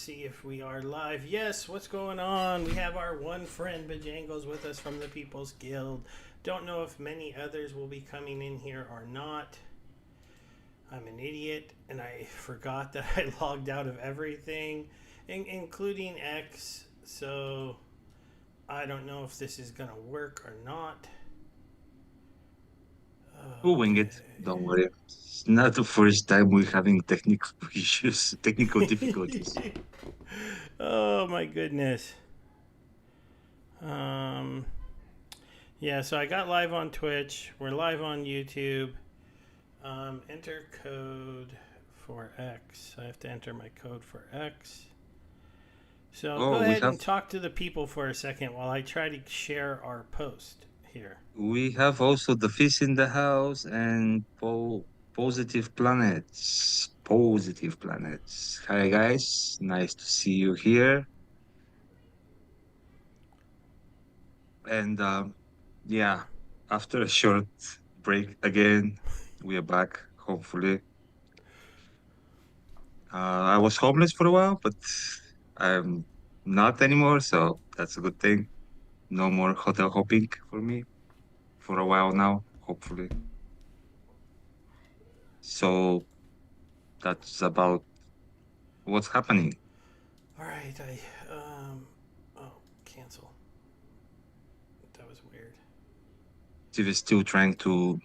see if we are live. Yes, what's going on? We have our one friend Bajangles with us from the People's Guild. Don't know if many others will be coming in here or not. I'm an idiot and I forgot that I logged out of everything, including X. So I don't know if this is going to work or not. We'll wing it. Okay. Don't worry. It's not the first time we're having technical issues, technical difficulties. Oh my goodness. Um, yeah, so I got live on Twitch. We're live on YouTube. Enter code for X. I have to enter my code for X. So go Oh, ahead and talk to the people for a second while I try to share our post here. we have also the fish in the house and positive planets. Positive planets. Hi guys, nice to see you here. And yeah, after a short break again, we are back. Hopefully, I was homeless for a while, but I'm not anymore, so that's a good thing. No more hotel hopping for me for a while now, hopefully. So that's about what's happening. All right, oh, cancel. That was weird. Steve is still trying to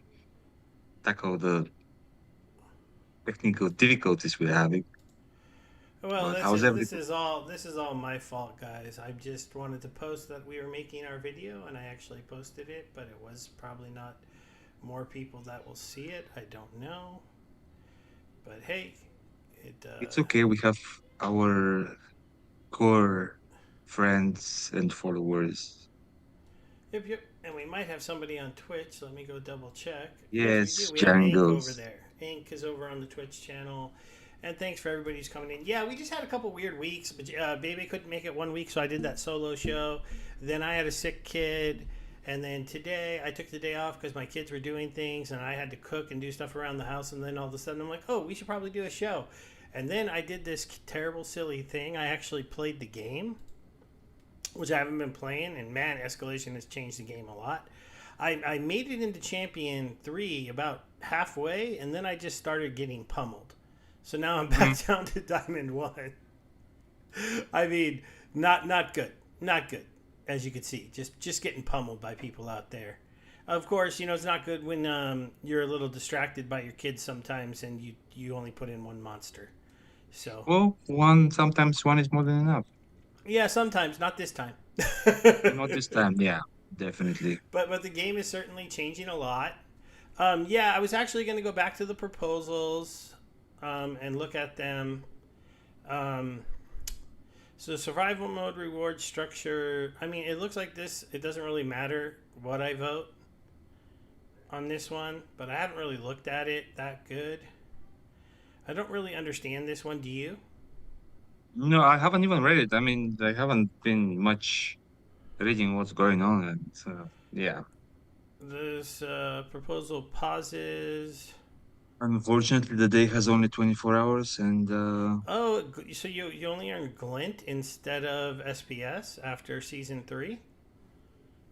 tackle the technical difficulties we're having. Well, But this how's is this everything? is all this is all my fault, guys. I just wanted to post that we were making our video, and I actually posted it, but it was probably not more people that will see it. I don't know, but hey, it. It's okay. We have our core friends and followers. Yep, yep. And we might have somebody on Twitch. So let me go double check. Yes, we do. Yes, We have Ink over Jangles. there. Ink is over on the Twitch channel. And thanks for everybody who's coming in. Yeah, we just had a couple weird weeks, but Baby couldn't make it one week, so I did that solo show. Then I had a sick kid. And then today I took the day off because my kids were doing things and I had to cook and do stuff around the house. And then all of a sudden I'm like, oh, we should probably do a show. And then I did this terrible, silly thing. I actually played the game, which I haven't been playing, and man, escalation has changed the game a lot. I made it into champion 3 about halfway, and then I just started getting pummeled. So now I'm Mhm. back down to diamond 1. I mean, not good, not good, as you can see. Just getting pummeled by people out there. Of course, you know it's not good when you're a little distracted by your kids sometimes, and you only put in one monster. So Well, one sometimes one is more than enough. yeah, sometimes, not this time. Not this time, yeah, definitely. But the game is certainly changing a lot. Yeah, I was actually going to go back to the proposals and look at them. Um, so survival mode reward structure. I mean, it looks like this. It doesn't really matter what I vote on this one, but I haven't really looked at it that good. I don't really understand this one. Do you? No, I haven't even read it. I mean, I haven't been much reading what's going on, and yeah. This proposal pauses. Unfortunately, the day has only 24 hours, and Oh, so you only earn Glint instead of SPS after season 3?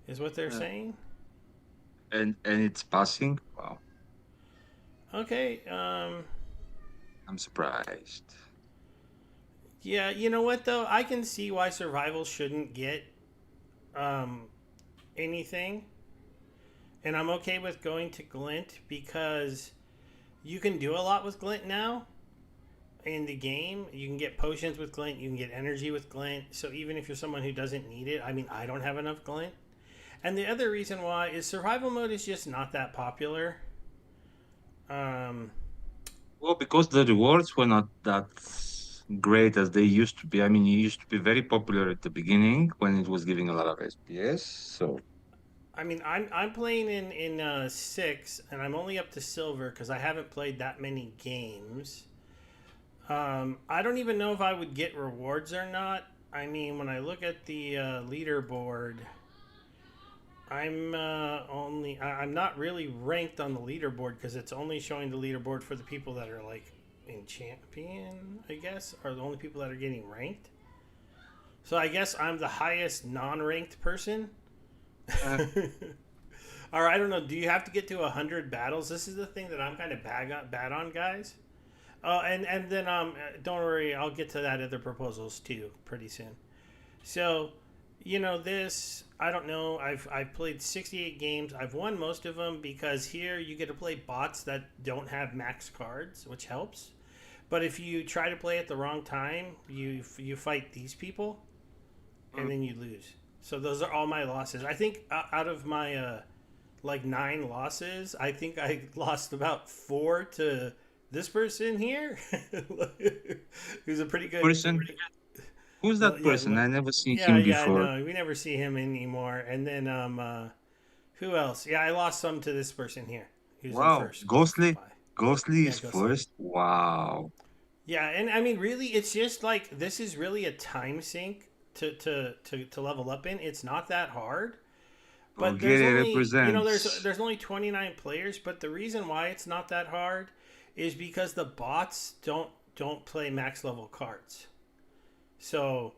Is what they're uh, saying? and it's passing. Wow, Okay. I'm surprised. Yeah. You know what though? I can see why survival shouldn't get um, anything, and I'm okay with going to Glint because you can do a lot with Glint now in the game. You can get potions with Glint. You can get energy with Glint. So even if you're someone who doesn't need it, I mean, I don't have enough Glint. And the other reason why is survival mode is just not that popular. Um, Well, because the rewards were not that great as they used to be. I mean, it used to be very popular at the beginning when it was giving a lot of SPS. So, I mean, I'm playing in 6, and I'm only up to silver because I haven't played that many games. I don't even know if I would get rewards or not. I mean, when I look at the leaderboard, I'm not really ranked on the leaderboard because it's only showing the leaderboard for the people that are like in champion, I guess, are the only people that are getting ranked. So I guess I'm the highest non-ranked person. Uh, Or I don't know. Do you have to get to 100 battles? This is the thing that I'm kind of bad on, guys. And then don't worry, I'll get to that other proposals too pretty soon. So, this I don't know. I've played 68 games. I've won most of them because here you get to play bots that don't have max cards, which helps. But if you try to play at the wrong time, you fight these people, and then you lose. So those are all my losses. I think out of my like 9 losses, I think I lost about 4 to this person here, who's a pretty good. person, who's Well, that yeah, person? I never seen yeah, him yeah. I before. know. We never see him anymore. And then who else? Yeah, I lost some to this person here, who's in Wow, first Ghostly, by. Ghostly Yeah, is Ghostly. first. Wow. Yeah, and I mean, really, it's just like this is really a time sink to level up in. It's not that hard, but there's Bulgaria only represents. there's only 29 players. But the reason why it's not that hard is because the bots don't play max level cards. So,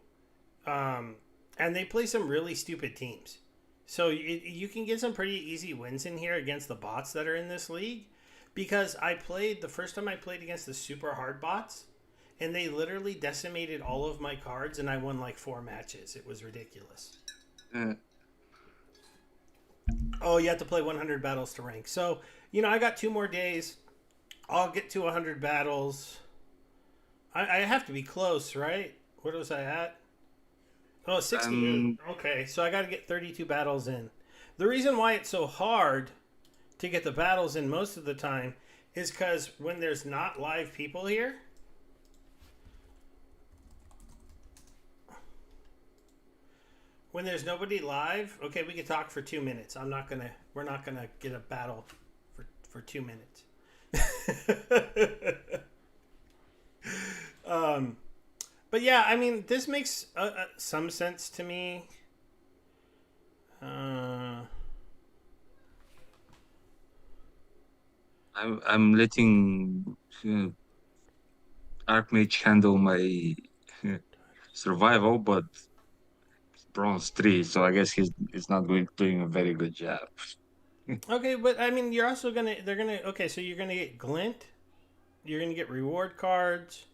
and they play some really stupid teams. So you can get some pretty easy wins in here against the bots that are in this league, because I played the first time I played against the super hard bots, and they literally decimated all of my cards, and I won like 4 matches. It was ridiculous. Uh, Oh, you have to play 100 battles to rank. So I got 2 more days. I'll get to 100 battles. I have to be close, right? What was I at? Oh, 68. um, Okay, so I got to get 32 battles in. The reason why it's so hard to get the battles in most of the time is because when there's not live people here, when there's nobody live, okay, we can talk for 2 minutes. We're not gonna get a battle for 2 minutes. um, but yeah, I mean, this makes some sense to me. Uh, I'm letting Archmage handle my survival, but bronze 3, so I guess he's not doing a very good job. okay, but I mean, you're also okay, so you're gonna get glint. You're gonna get reward cards.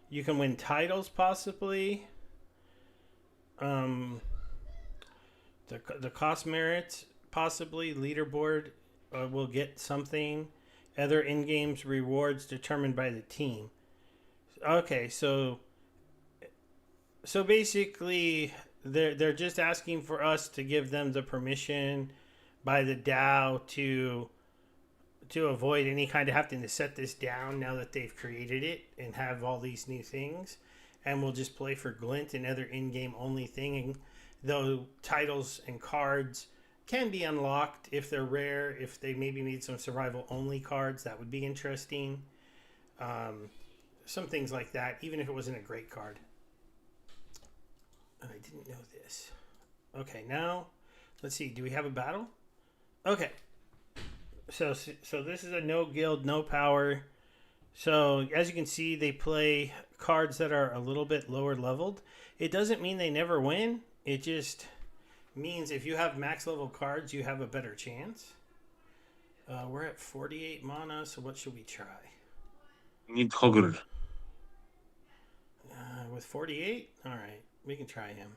You can win titles possibly. Um, the cost merits possibly leaderboard will get something. Other in games rewards determined by the team. Okay, so basically they're just asking for us to give them the permission by the DAO to avoid any kind of having to set this down now that they've created it and have all these new things, and we'll just play for glint and other in-game only thing. And though titles and cards can be unlocked if they're rare, if they maybe need some survival only cards, that would be interesting. um, some things like that, even if it wasn't a great card. I didn't know this. Okay, now let's see, do we have a battle? Okay, so this is a no guild, no power. So as you can see, they play cards that are a little bit lower leveled. It doesn't mean they never win. It just means if you have max level cards, you have a better chance. We're at 48 mana, so what should we try? Need Hogger. With 48? All right, we can try him.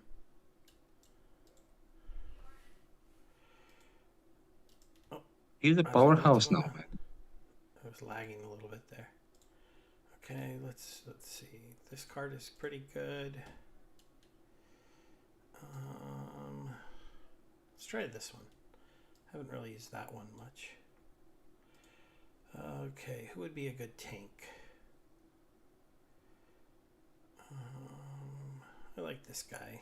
Oh, He's a I was a little powerhouse too. now, man. I was lagging a little bit there. Okay, let's see. This card is pretty good. Let's try this one. Haven't really used that one much. Okay, who would be a good tank? I like this guy.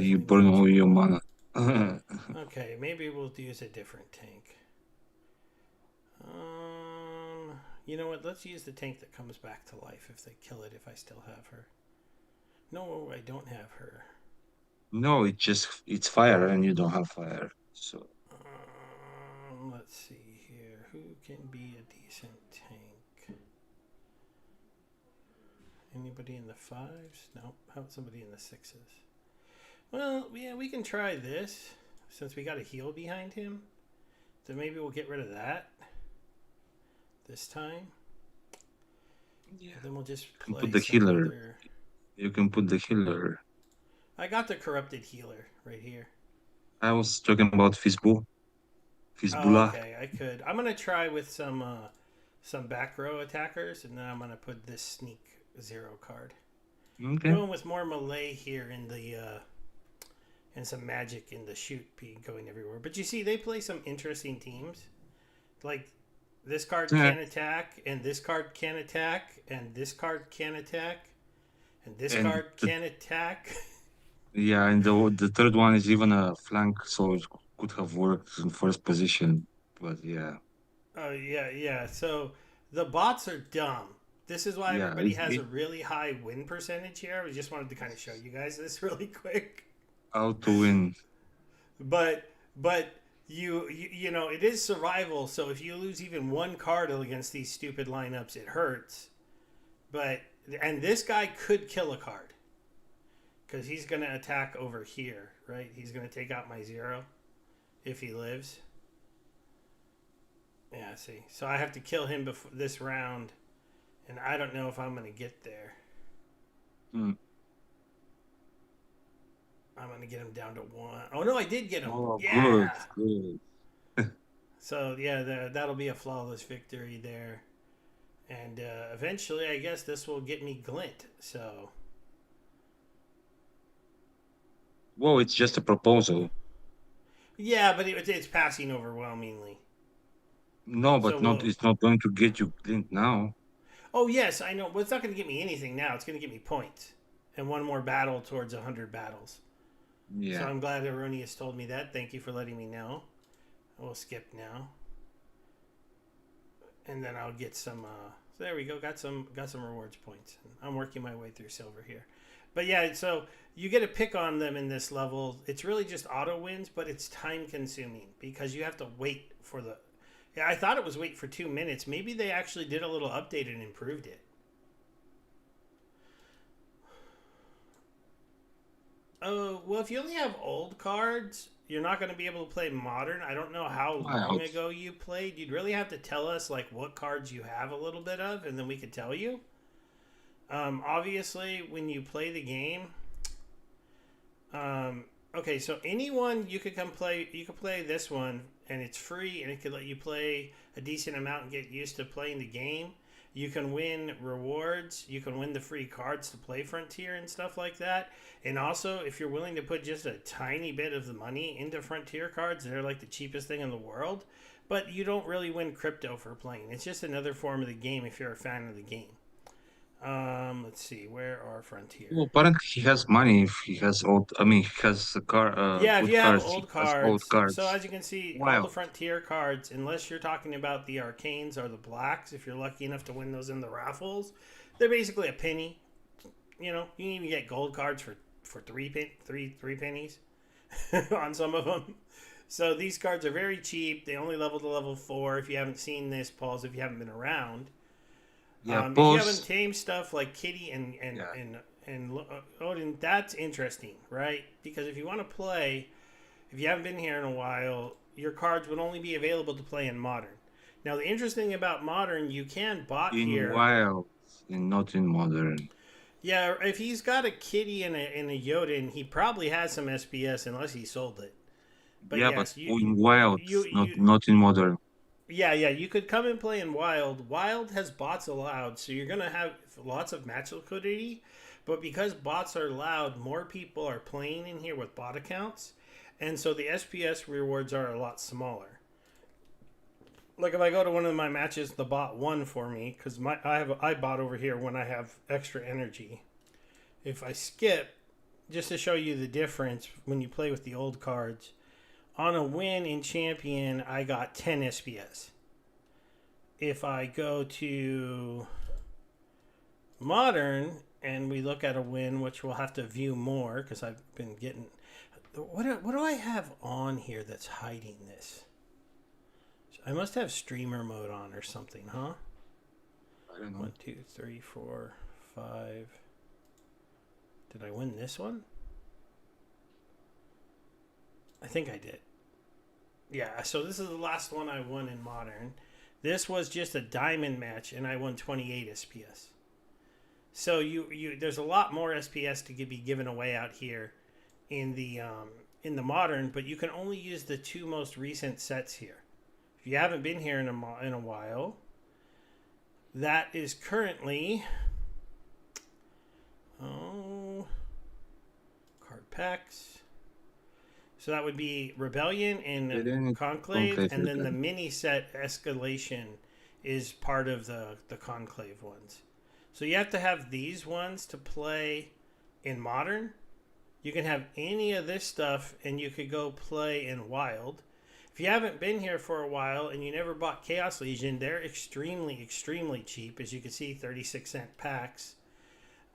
You burn all your mana. Okay, maybe we'll use a different tank. You know what? Let's use the tank that comes back to life if they kill it, if I still have her. No, I don't have her. No, it's fire and you don't have fire. So Let's see here. Who can be a decent tank? Anybody in the fives? No. How about somebody in the sixes? Well, yeah, we can try this since we got a heal behind him. Then maybe we'll get rid of that this time. Yeah. Then we'll just You can play put the some healer. other. You can put the healer. I got the corrupted healer right here. I was talking about Fizbu. Oh, Fizbullah. okay. I could. I'm gonna try with some back row attackers, and then I'm gonna put this sneak zero card. Okay. Going with more melee here in the and some magic in the shoot going everywhere. But you see, they play some interesting teams. Like this card Yeah. can attack, and this card can attack, and this card can attack, and this And card can attack. yeah, and the third one is even a flank, so it could have worked in first position. But yeah, Oh yeah, yeah. So the bots are dumb. This is why yeah, everybody has a really high win percentage here. I just wanted to kind of show you guys this really quick. how to win. But you know it is survival. So if you lose even one card against these stupid lineups, it hurts. But and this guy could kill a card because he's gonna attack over here, right? He's gonna take out my zero if he lives. Yeah, see. So I have to kill him before this round, and I don't know if I'm gonna get there. Hmm. I'm gonna get him down to one. Oh no, I did get him. Oh, good, Yeah. good. So yeah, that'll be a flawless victory there, and eventually, I guess this will get me glint. So Well, it's just a proposal. yeah, but it's passing overwhelmingly. No, So but not. we'll. It's not going to get you Clint now. Oh yes, I know. But it's not going to get me anything now. It's going to get me points and one more battle towards 100 battles. So Yeah, I'm glad Erroneous told me that. Thank you for letting me know. We'll skip now, and then I'll get some. So there we go. Got some rewards points. I'm working my way through silver here, but yeah. So you get a pick on them in this level. It's really just auto wins, but it's time consuming because you have to wait for the. Yeah, I thought it was wait for 2 minutes. Maybe they actually did a little update and improved it. Oh, well, if you only have old cards, you're not going to be able to play modern. I don't know how long wild. ago you played. You'd really have to tell us like what cards you have a little bit of, and then we could tell you. Obviously, when you play the game, okay, so anyone you could come play. You could play this one, and it's free, and it could let you play a decent amount and get used to playing the game. You can win rewards. You can win the free cards to play Frontier and stuff like that. And also, if you're willing to put just a tiny bit of the money into Frontier cards, they're like the cheapest thing in the world. But you don't really win crypto for playing. It's just another form of the game if you're a fan of the game. Let's see. Where are Frontier? Well, apparently he has money. If he has old, I mean, he has a car, Yeah, if good you have cards. He old has old cards. So cards. as you can see, all the Wild. Frontier cards, unless you're talking about the Arcanes or the Blacks, if you're lucky enough to win those in the raffles, they're basically a penny. You know, you can even get gold cards for three pennies on some of them. So these cards are very cheap. They only level to level 4. If you haven't seen this, Pauls, if you haven't been around, Yeah, if you haven't boss. tamed stuff like Kitty Yeah, and Odin, that's interesting, right? Because if you want to play, if you haven't been here in a while, your cards would only be available to play in Modern. Now, the interesting thing about Modern, you can bot in here. wild and not in modern. Yeah, if he's got a Kitty and a Jotun, he probably has some SPS unless he sold it. But Yeah, but yes, in wild, not you not in modern. yeah, you could come and play in Wild. Wild has bots allowed, so you're gonna have lots of match liquidity. But because bots are allowed, more people are playing in here with bot accounts, and so the SPS rewards are a lot smaller. Like if I go to one of my matches, the bot won for me because I bot over here when I have extra energy. If I skip, just to show you the difference when you play with the old cards, on a win in Champion, I got 10 SPS. If I go to Modern and we look at a win, which we'll have to view more because I've been getting. What do I have on here that's hiding this? I must have streamer mode on or something, huh? I don't know. 1, 2, 3, 4, 5. Did I win this one? I think I did. Yeah, so this is the last one I won in Modern. This was just a diamond match, and I won 28 SPS. So there's a lot more SPS to be given away out here in the Modern, but you can only use the two most recent sets here. If you haven't been here in a while, that is currently card packs. So that would be Rebellion and Conclave, and then the mini set Escalation is part of the Conclave ones. So you have to have these ones to play in Modern. You can have any of this stuff, and you could go play in Wild. If you haven't been here for a while and you never bought Chaos Legion, they're extremely, extremely cheap. As you can see, 36-cent packs.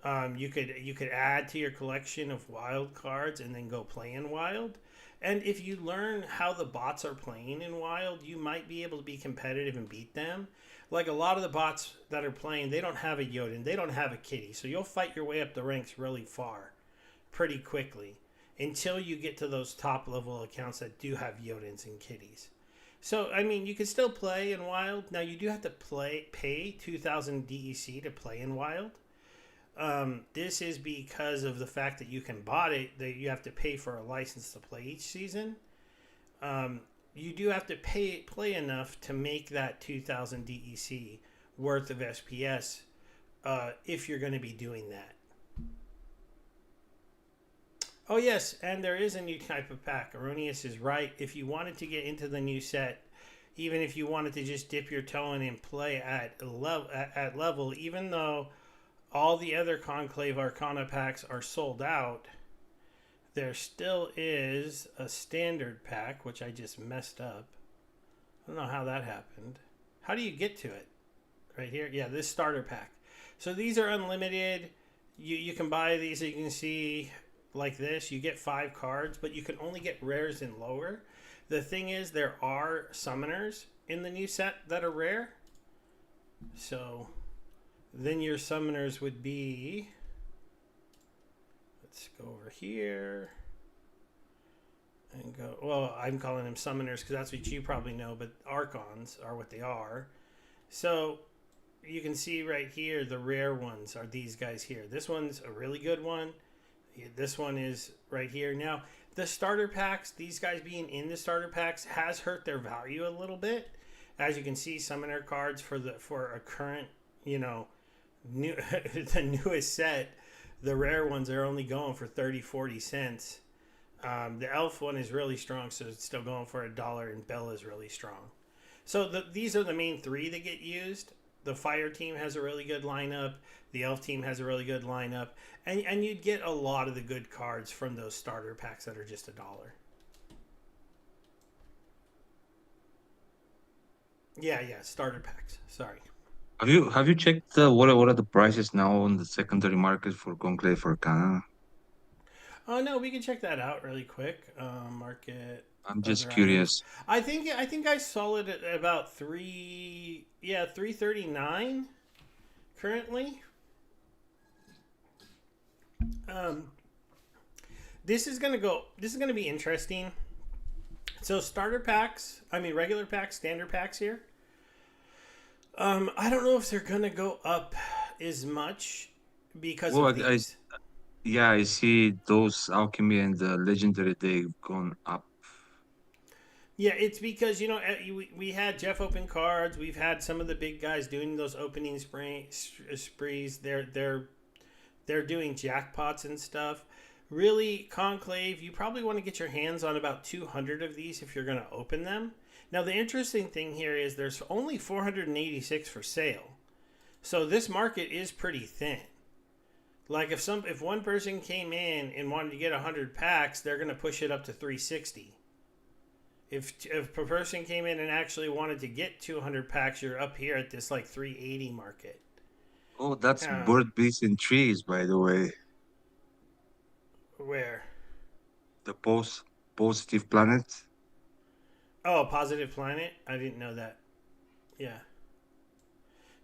You could add to your collection of Wild cards and then go play in Wild. And if you learn how the bots are playing in Wild, you might be able to be competitive and beat them. Like a lot of the bots that are playing, they don't have a Jotun, they don't have a Kitty. So you'll fight your way up the ranks really far, pretty quickly, until you get to those top level accounts that do have Jotuns and Kitties. So, I mean, you can still play in Wild. Now, you do have to pay 2,000 DEC to play in Wild. This is because of the fact that you can bot it, that you have to pay for a license to play each season. You do have to play enough to make that 2,000 DEC worth of SPS if you're going to be doing that. Oh, yes, and there is a new type of pack. Erroneous is right. If you wanted to get into the new set, even if you wanted to just dip your toe in and play at level, even though all the other Conclave Arcana packs are sold out, there still is a standard pack, which I just messed up. I don't know how that happened. How do you get to it? Right here? Yeah, this starter pack. So these are unlimited. You can buy these, you can see, like this. You get 5 cards, but you can only get rares and lower. The thing is, there are summoners in the new set that are rare. So then your summoners would be, let's go over here and go, well, I'm calling them summoners because that's what you probably know, but Archons are what they are. So you can see right here, the rare ones are these guys here. This one's a really good one. This one is right here. Now, the starter packs, these guys being in the starter packs has hurt their value a little bit. As you can see, summoner cards for a current, new the newest set, the rare ones are only going for 30-40 cents. The elf one is really strong, so it's still going for $1, and Bell is really strong. So these are the main 3 that get used. The fire team has a really good lineup. The elf team has a really good lineup. And you'd get a lot of the good cards from those starter packs that are just $1. Yeah, starter packs. Sorry. Have you checked what are the prices now on the secondary market for Conclave Arcana? Oh no, we can check that out really quick. Market I'm just other items. curious. I think I saw it at about 339 currently. This is gonna be interesting. So starter packs, regular packs, standard packs here. I don't know if they're gonna go up as much because Well, of these. yeah, I see those alchemy and the legendary they've gone up. Yeah, it's because we had Jeff open cards. We've had some of the big guys doing those opening sprees. They're doing jackpots and stuff. Really, Conclave, you probably want to get your hands on about 200 of these if you're going to open them. Now, the interesting thing here is there's only 486 for sale. So this market is pretty thin. Like if one person came in and wanted to get 100 packs, they're going to push it up to 360. If a person came in and actually wanted to get 200 packs, you're up here at this like 380 market. Oh, that's bird, bees, and trees, by the way. Where? The positive planet. Oh, Positive Planet. I didn't know that. Yeah.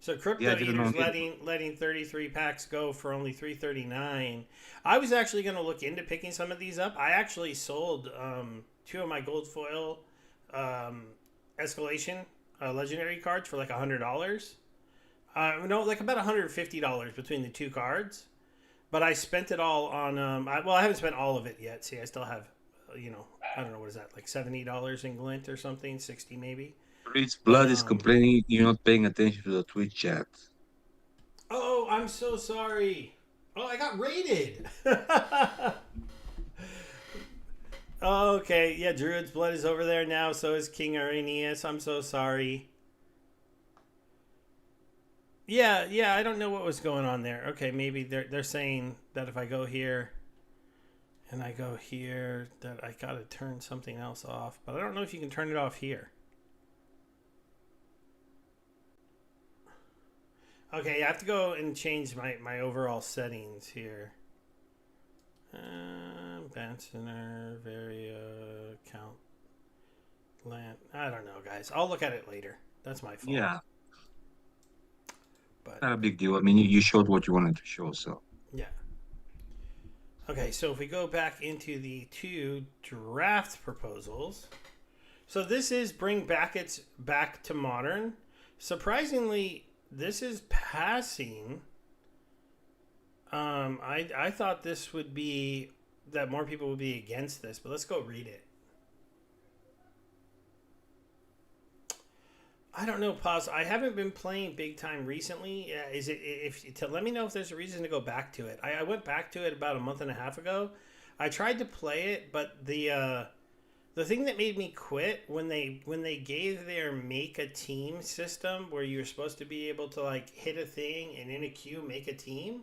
So Yeah, I Crypto didn't know Eater's either. letting 33 packs go for only 339. I was actually going to look into picking some of these up. I actually sold two of my gold foil um, escalation legendary cards for like $100. No, like about $150 between the two cards. But I spent it all on. I haven't spent all of it yet. See, I still have, I don't know what is that, like $70 in Glint or something, 60 maybe. Rich But Blood is complaining you're not paying attention to the Twitch chat. oh, I'm so sorry. Oh, I got raided. Okay, yeah, Druid's blood is over there now. So is King Arrhenius. I'm so sorry. Yeah, yeah, I don't know what was going on there. Okay, maybe they're saying that if I go here and I go here, that I gotta turn something else off. But I don't know if you can turn it off here. Okay, I have to go and change my overall settings here. Band center, varia, count, land. I don't know, guys. I'll look at it later. That's my fault. Yeah, But not a big deal. I mean, you showed what you wanted to show, so. yeah. Okay, so if we go back into the two draft proposals, so this is bring Backets back to modern. Surprisingly, this is passing. I thought this would be that more people would be against this, but let's go read it. I don't know, pause. I haven't been playing big time recently. Is it if to let me know if there's a reason to go back to it? I went back to it about a month and a half ago. I tried to play it, but the thing that made me quit when they gave their make a team system where you're supposed to be able to like hit a thing and in a queue make a team.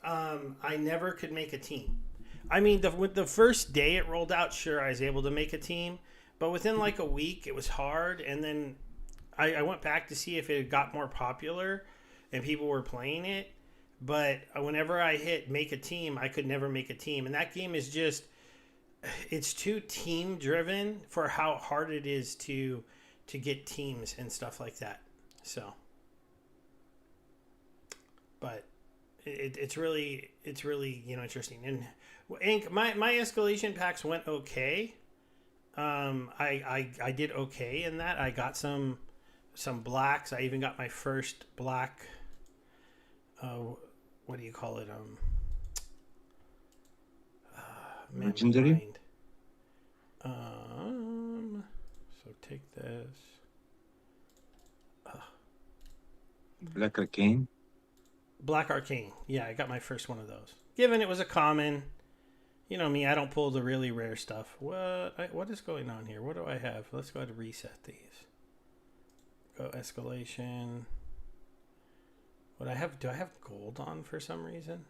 I never could make a team. I mean, with the first day it rolled out, sure, I was able to make a team, but within like a week, it was hard. And then I went back to see if it had got more popular and people were playing it. But whenever I hit make a team, I could never make a team. And that game is just, it's too team driven for how hard it is to get teams and stuff like that. So, but it's really interesting. And Ink, my escalation packs went okay. I did okay in that. I got some blacks. I even got my first black. What do you call it? Man, my Legendary? mind. So take this. Black Arcane? Black Arcane. Yeah, I got my first one of those. Given it was a common, you know me, I don't pull the really rare stuff. What is going on here? What do I have? Let's go ahead and reset these. Go escalation. What I have? Do I have gold on for some reason?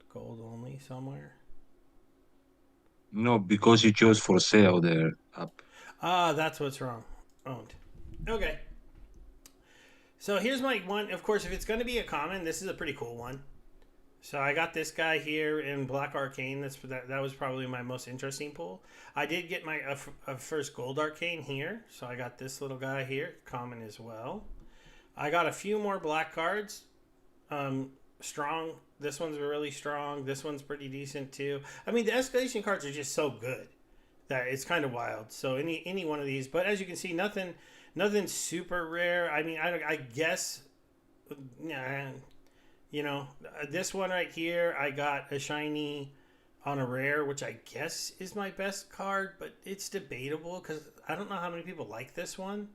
Gold only somewhere. No, because you chose for sale there up. Ah, that's what's wrong. Owned. Okay. So here's my one. Of course, if it's going to be a common, this is a pretty cool one. So I got this guy here in Black Arcane. That was probably my most interesting pull. I did get my first Gold Arcane here. So I got this little guy here, common as well. I got a few more black cards. Strong. This one's really strong. This one's pretty decent too. I mean, the escalation cards are just so good that it's kind of wild. So any one of these, but as you can see, nothing super rare. I mean, I guess, yeah, this one right here, I got a shiny on a rare, which I guess is my best card, but it's debatable because I don't know how many people like this one.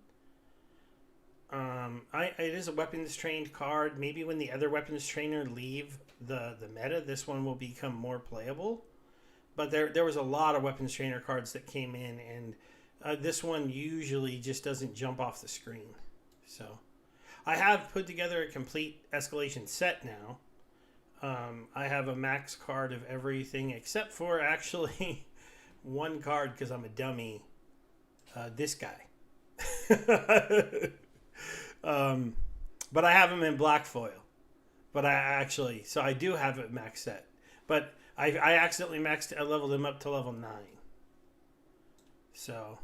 It is a weapons trained card. Maybe when the other weapons trainer leave the meta, this one will become more playable. But there was a lot of weapons trainer cards that came in, and this one usually just doesn't jump off the screen. So I have put together a complete escalation set now. I have a max card of everything except for actually one card because I'm a dummy. This guy. But I have him in black foil. But so I do have it max set. But I accidentally leveled him up to level 9. So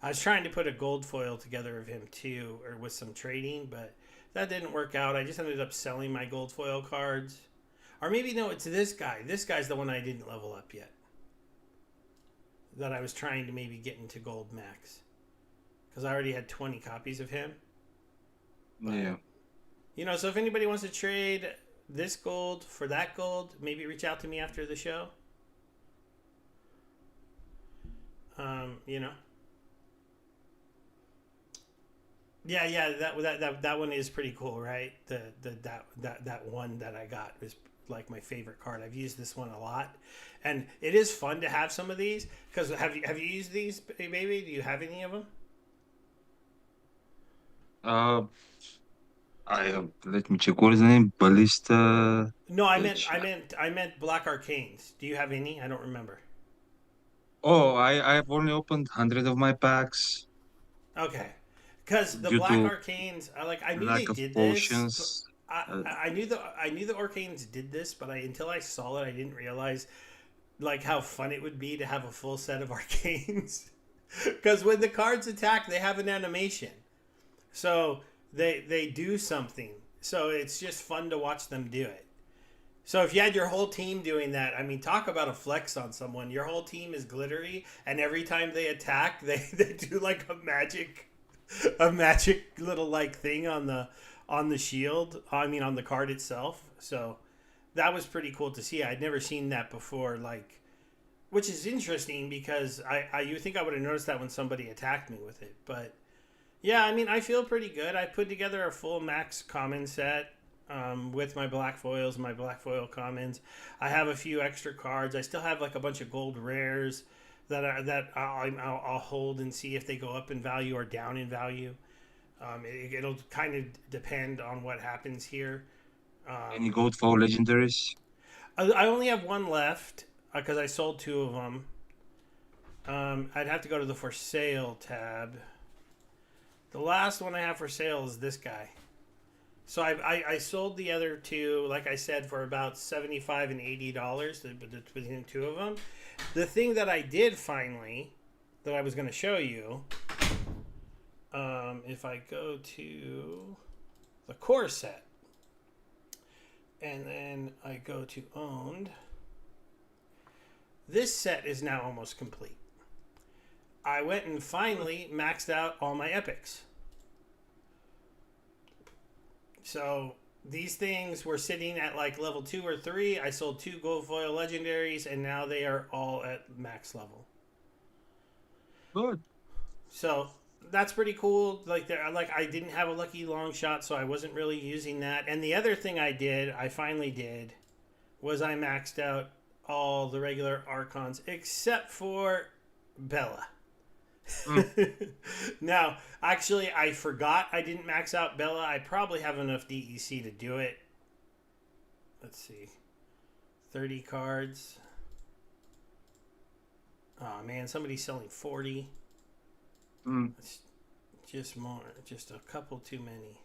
I was trying to put a gold foil together of him too, or with some trading, but that didn't work out. I just ended up selling my gold foil cards. Or maybe no, it's this guy. This guy's the one I didn't level up yet. That I was trying to maybe get into gold max. Because I already had 20 copies of him. But, Yeah. so if anybody wants to trade this gold for that gold, maybe reach out to me after the show. You know. Yeah, that one is pretty cool, right? That one that I got is like my favorite card. I've used this one a lot, and it is fun to have some of these. Because have you used these, baby? Do you have any of them? Uh, let me check. What is the name? Ballista No, I meant Edge. Black Arcanes. Do you have any? I don't remember. Oh, I have only opened 100 of my packs Okay, because the due Black to Arcanes, I knew they lack of did this, but potions. Uh, I knew the Arcanes did this, but until I saw it, I didn't realize like how fun it would be to have a full set of Arcanes. Because when the cards attack, they have an animation, so they do something. So it's just fun to watch them do it. So if you had your whole team doing that, I mean, talk about a flex on someone. Your whole team is glittery, and every time they attack, they do like a magic little like thing on the shield. I mean, on the card itself. So that was pretty cool to see. I'd never seen that before. Like, which is interesting because you think I would have noticed that when somebody attacked me with it, but yeah, I mean, I feel pretty good. I put together a full max common set with my black foils, my black foil commons. I have a few extra cards. I still have like a bunch of gold rares that I'll hold and see if they go up in value or down in value. It'll kind of depend on what happens here. any Um, gold foil legendaries? I only have one left because I sold two of them. I'd have to go to the for sale tab. The last one I have for sale is this guy. So I sold the other two, like I said, for about $75 and $80 between the two of them. The thing that I did finally, that I was going to show you, if I go to the core set, and then I go to owned, this set is now almost complete. I went and finally maxed out all my epics. So these things were sitting at like level 2 or 3. I sold 2 gold foil legendaries, and now they are all at max level. Good. So that's pretty cool. Like I didn't have a lucky long shot, so I wasn't really using that. And the other thing I finally did, was I maxed out all the regular archons except for Bella. Mm. Now, actually, I forgot I didn't max out Bella. I probably have enough DEC to do it. Let's see. 30 cards. Oh, man, somebody's selling 40. Mm. It's just more. Just a couple too many.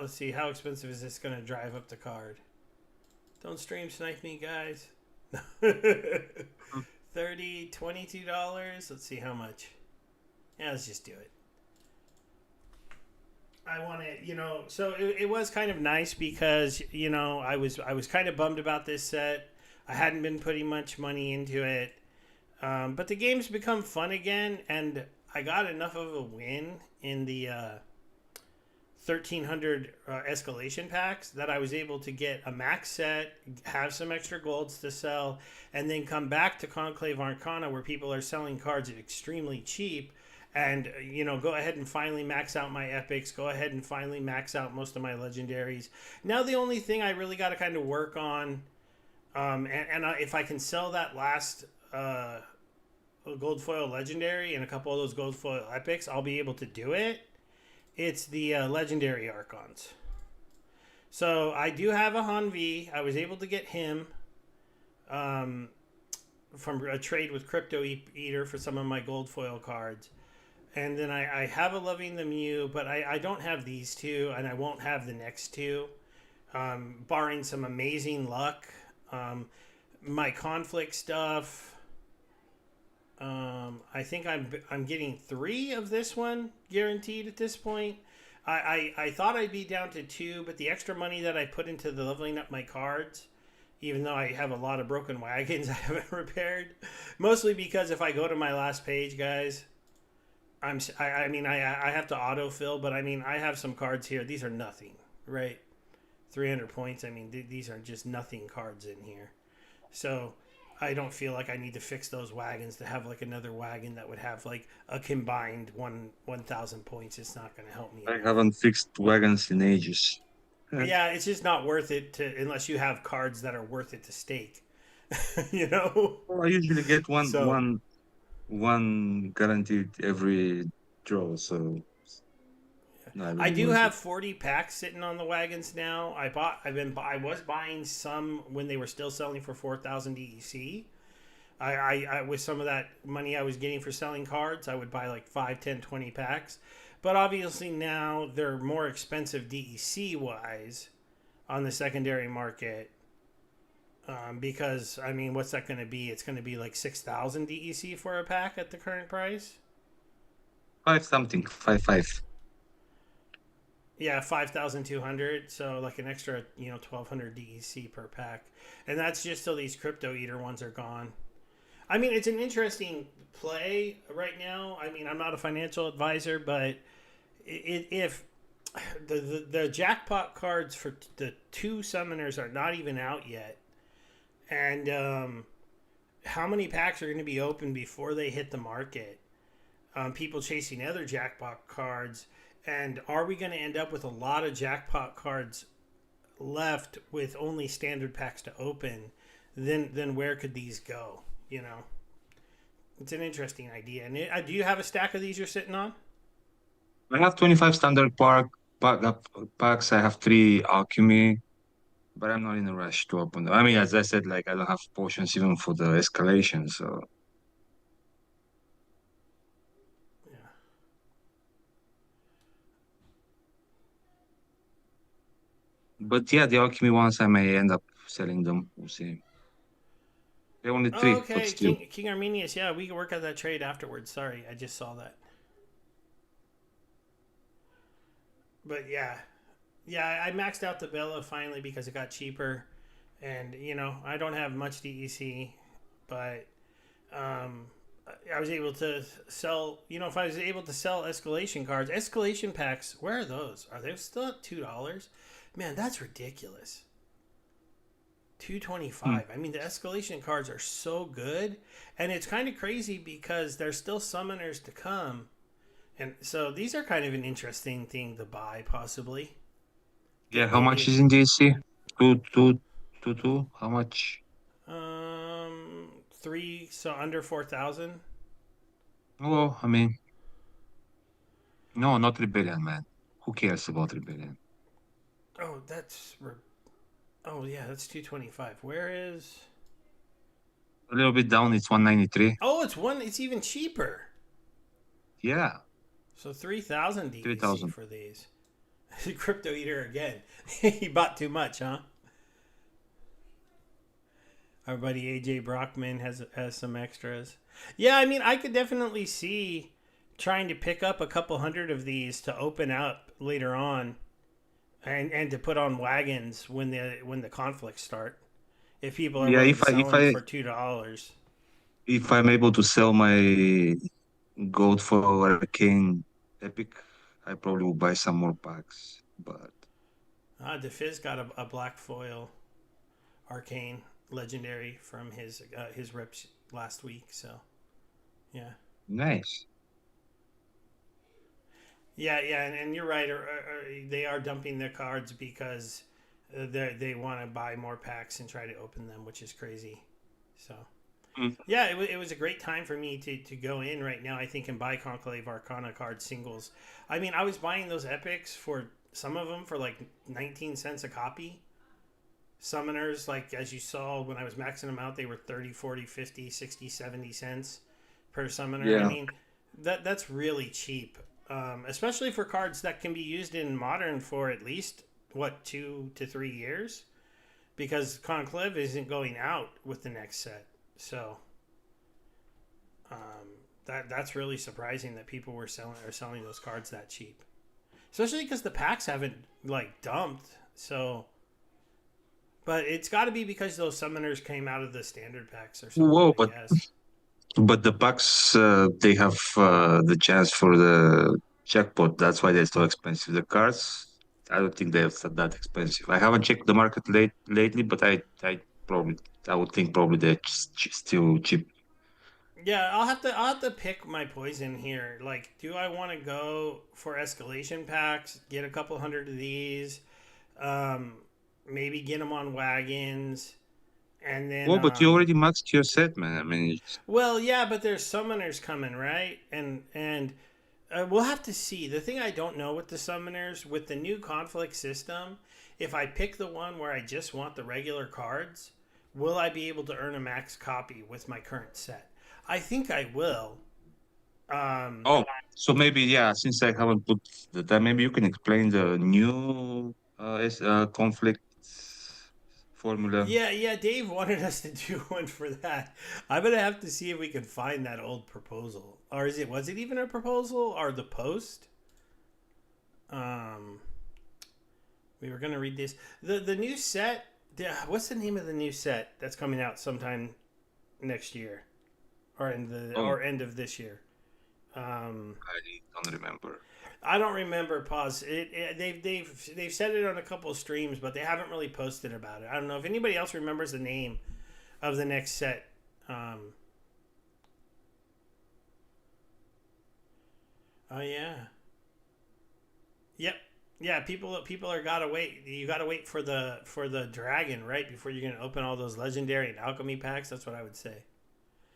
Let's see. How expensive is this going to drive up the card? Don't stream snipe me, guys. 30 $22. Let's see how much. Yeah, let's just do it. I want to, so it was kind of nice because, I was kind of bummed about this set. I hadn't been putting much money into it. But the game's become fun again, and I got enough of a win in the 1,300 escalation packs that I was able to get a max set, have some extra golds to sell, and then come back to Conclave Arcana where people are selling cards at extremely cheap, and go ahead and finally max out my epics, go ahead and finally max out most of my legendaries. Now the only thing I really got to kind of work on, if I can sell that last gold foil legendary and a couple of those gold foil epics, I'll be able to do it. It's the legendary archons. So I do have a Hanvi. I was able to get him from a trade with Crypto Eater for some of my gold foil cards. And then I have a Loving the Mew, but I don't have these two, and I won't have the next two, barring some amazing luck. My conflict stuff, I think I'm getting three of this one guaranteed at this point. I thought I'd be down to two, but the extra money that I put into the leveling up my cards, even though I have a lot of broken wagons I haven't repaired, mostly because if I go to my last page, guys, I mean I have to autofill, but I mean I have some cards here. These are nothing, right? 300 points. I mean these are just nothing cards in here. So I don't feel like I need to fix those wagons to have like another wagon that would have like a combined 1,000 points. It's not going to help me I enough. haven't fixed wagons in ages. Yeah, it's just not worth it to unless you have cards that are worth it to stake. you know. Well, I usually get So one guaranteed every draw, so it's not I really do worth it. have 40 packs sitting on the wagons now. I was buying some when they were still selling for 4,000 DEC. I with some of that money I was getting for selling cards, I would buy like 5, 10, 20 packs. But obviously now they're more expensive DEC wise on the secondary market. Because I mean, what's that going to be? It's going to be like 6,000 DEC for a pack at the current price. Five something, five. Yeah, 5,200. So like an extra, 1,200 DEC per pack, and that's just till these crypto eater ones are gone. I mean, it's an interesting play right now. I mean, I'm not a financial advisor, but if the jackpot cards for the two summoners are not even out yet, and how many packs are going to be open before they hit the market? People chasing other jackpot cards, and are we going to end up with a lot of jackpot cards left with only standard packs to open? Then where could these go? It's an interesting idea. And do you have a stack of these you're sitting on? I have 25 standard packs. I have three alchemy, but I'm not in a rush to open them. I mean, as I said, like I don't have potions even for the escalation. So, Yeah. but yeah, the alchemy ones I may end up selling them. We'll see. They're only Oh, three, but okay, still. King Arminius. Yeah, we can work out that trade afterwards. Sorry, I just saw that. But yeah, yeah, I maxed out the Bella finally because it got cheaper, and I don't have much DEC, but um, I was able to sell. If I was able to sell escalation cards, escalation packs, where are those? Are they still at $2? Man, that's ridiculous. 225. Hmm. I mean, the escalation cards are so good, and it's kind of crazy because there's still summoners to come, and so these are kind of an interesting thing to buy, possibly. Yeah, how much Maybe is in DC? Two. How much? three, so under 4,000. Oh, I mean, no, not Rebellion, man. Who cares about Rebellion? Oh, oh yeah, that's 225. Where is? A little bit down, it's 193. Oh, it's even cheaper. Yeah, So 3,000 DEC 3,000. for these. Crypto eater again. He bought too much, huh? Our buddy AJ Brockman has some extras. Yeah, I mean, I could definitely see trying to pick up a couple hundred of these to open up later on, and to put on wagons when the conflicts start. If people are Yeah, willing if to I sell if them I for $2. if I'm able to sell my gold for Arcane Epic, I probably will buy some more packs. But DeFizz got a black foil arcane legendary from his rips last week. So yeah. nice. Yeah, and you're right. They are dumping their cards because they want to buy more packs and try to open them, which is crazy. So Mm. yeah, it was a great time for me to go in right now. I think and buy Conclave Arcana card singles. I mean, I was buying those epics for some of them for like 19 cents a copy. Summoners, like as you saw when I was maxing them out, they were 30, 40, 50, 60, 70 cents per summoner. I Yeah. mean, that's really cheap, especially for cards that can be used in modern for at least what 2 to 3 years, because Conclave isn't going out with the next set. So Um, that's really surprising that people are selling those cards that cheap, especially because the packs haven't like dumped. So, but it's got to be because those summoners came out of the standard packs or something, Whoa, I guess. but the packs they have the chance for the jackpot. That's why they're so expensive. The cards, I don't think they're that expensive. I haven't checked the market lately, but probably I would think probably they're still cheap. Yeah, I'll have to pick my poison here. Like, do I want to go for escalation packs, get a couple hundred of these, um, maybe get them on wagons, and then Oh, but you already maxed your set, man. I mean, well, yeah, but there's summoners coming, right? And we'll have to see. The thing I don't know with the summoners, with the new conflict system, if I pick the one where I just want the regular cards, will I be able to earn a max copy with my current set? I think I will. Um, oh, so maybe yeah. Since I haven't put the time, maybe you can explain the new conflict formula. yeah. Dave wanted us to do one for that. I'm gonna have to see if we can find that old proposal, or is it was it even a proposal or the post? Um, we were gonna read this. The new set. What's the name of the new set that's coming out sometime next year, or in the Oh, or end of this year? Um, I don't remember. I don't remember. Pause. They've said it on a couple of streams, but they haven't really posted about it. I don't know if anybody else remembers the name of the next set. Um, oh yeah, yep, yeah. People are gotta wait. You gotta wait for the dragon right before you're gonna open all those legendary and alchemy packs. That's what I would say.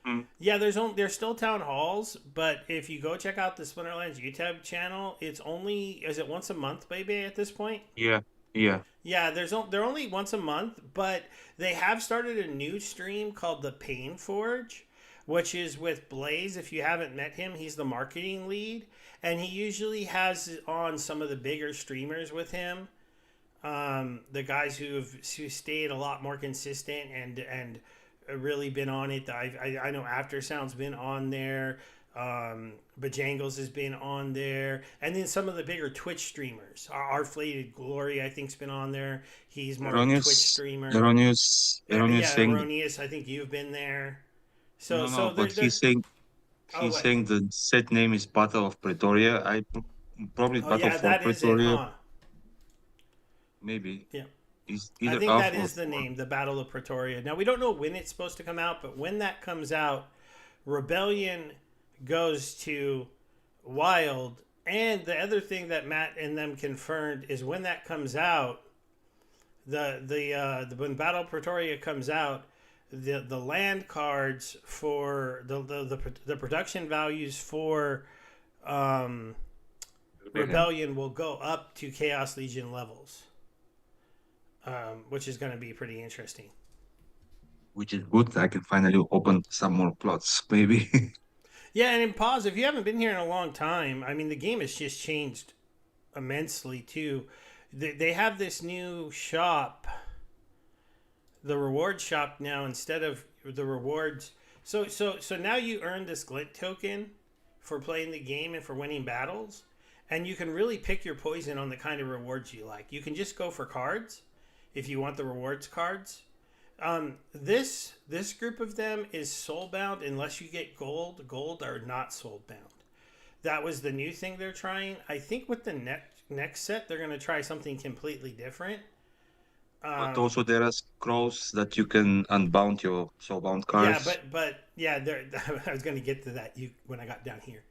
Hmm. Yeah, there's still town halls, but if you go check out the Splinterlands YouTube channel, it's only is it once a month, baby, at this point? Yeah, yeah. Yeah, they're only once a month, but they have started a new stream called the Pain Forge, which is with Blaze. If you haven't met him, he's the marketing lead, and he usually has on some of the bigger streamers with him. The guys who stayed a lot more consistent and really been on it. I know After Sound's been on there. Bajangles has been on there, and then some of the bigger Twitch streamers. Our Flated Glory, I think's been on there. He's more of a Twitch Erroneous, streamer. erroneous, erroneous Yeah, saying Erroneous, I think you've been there. So no, no, so but they're oh he's what? saying the set name is Battle of Pretoria. Probably Oh Battle yeah, for that is it, Pretoria, huh? maybe. Yeah. Is I either think off that or is the for. name, the Battle of Pretoria. Now we don't know when it's supposed to come out, but when that comes out, Rebellion goes to Wild. And the other thing that Matt and them confirmed is when that comes out, the when Battle of Pretoria comes out, the land cards for the production values for um, Rebellion, Rebellion will go up to Chaos Legion levels, which is going to be pretty interesting. which is good. I can finally open some more plots, maybe. Yeah, and in pause, if you haven't been here in a long time, I mean, the game has just changed immensely too. They have this new shop, the reward shop now instead of the rewards. So now you earn this glint token for playing the game and for winning battles, and you can really pick your poison on the kind of rewards you like. You can just go for cards if you want the rewards cards. This group of them is soulbound unless you get gold. Gold are not soulbound. That was the new thing they're trying. I think with the next set they're going to try something completely different. But Um, also there are scrolls that you can unbound your soulbound yeah, cards. but yeah, there. I was going to get to that you when I got down here,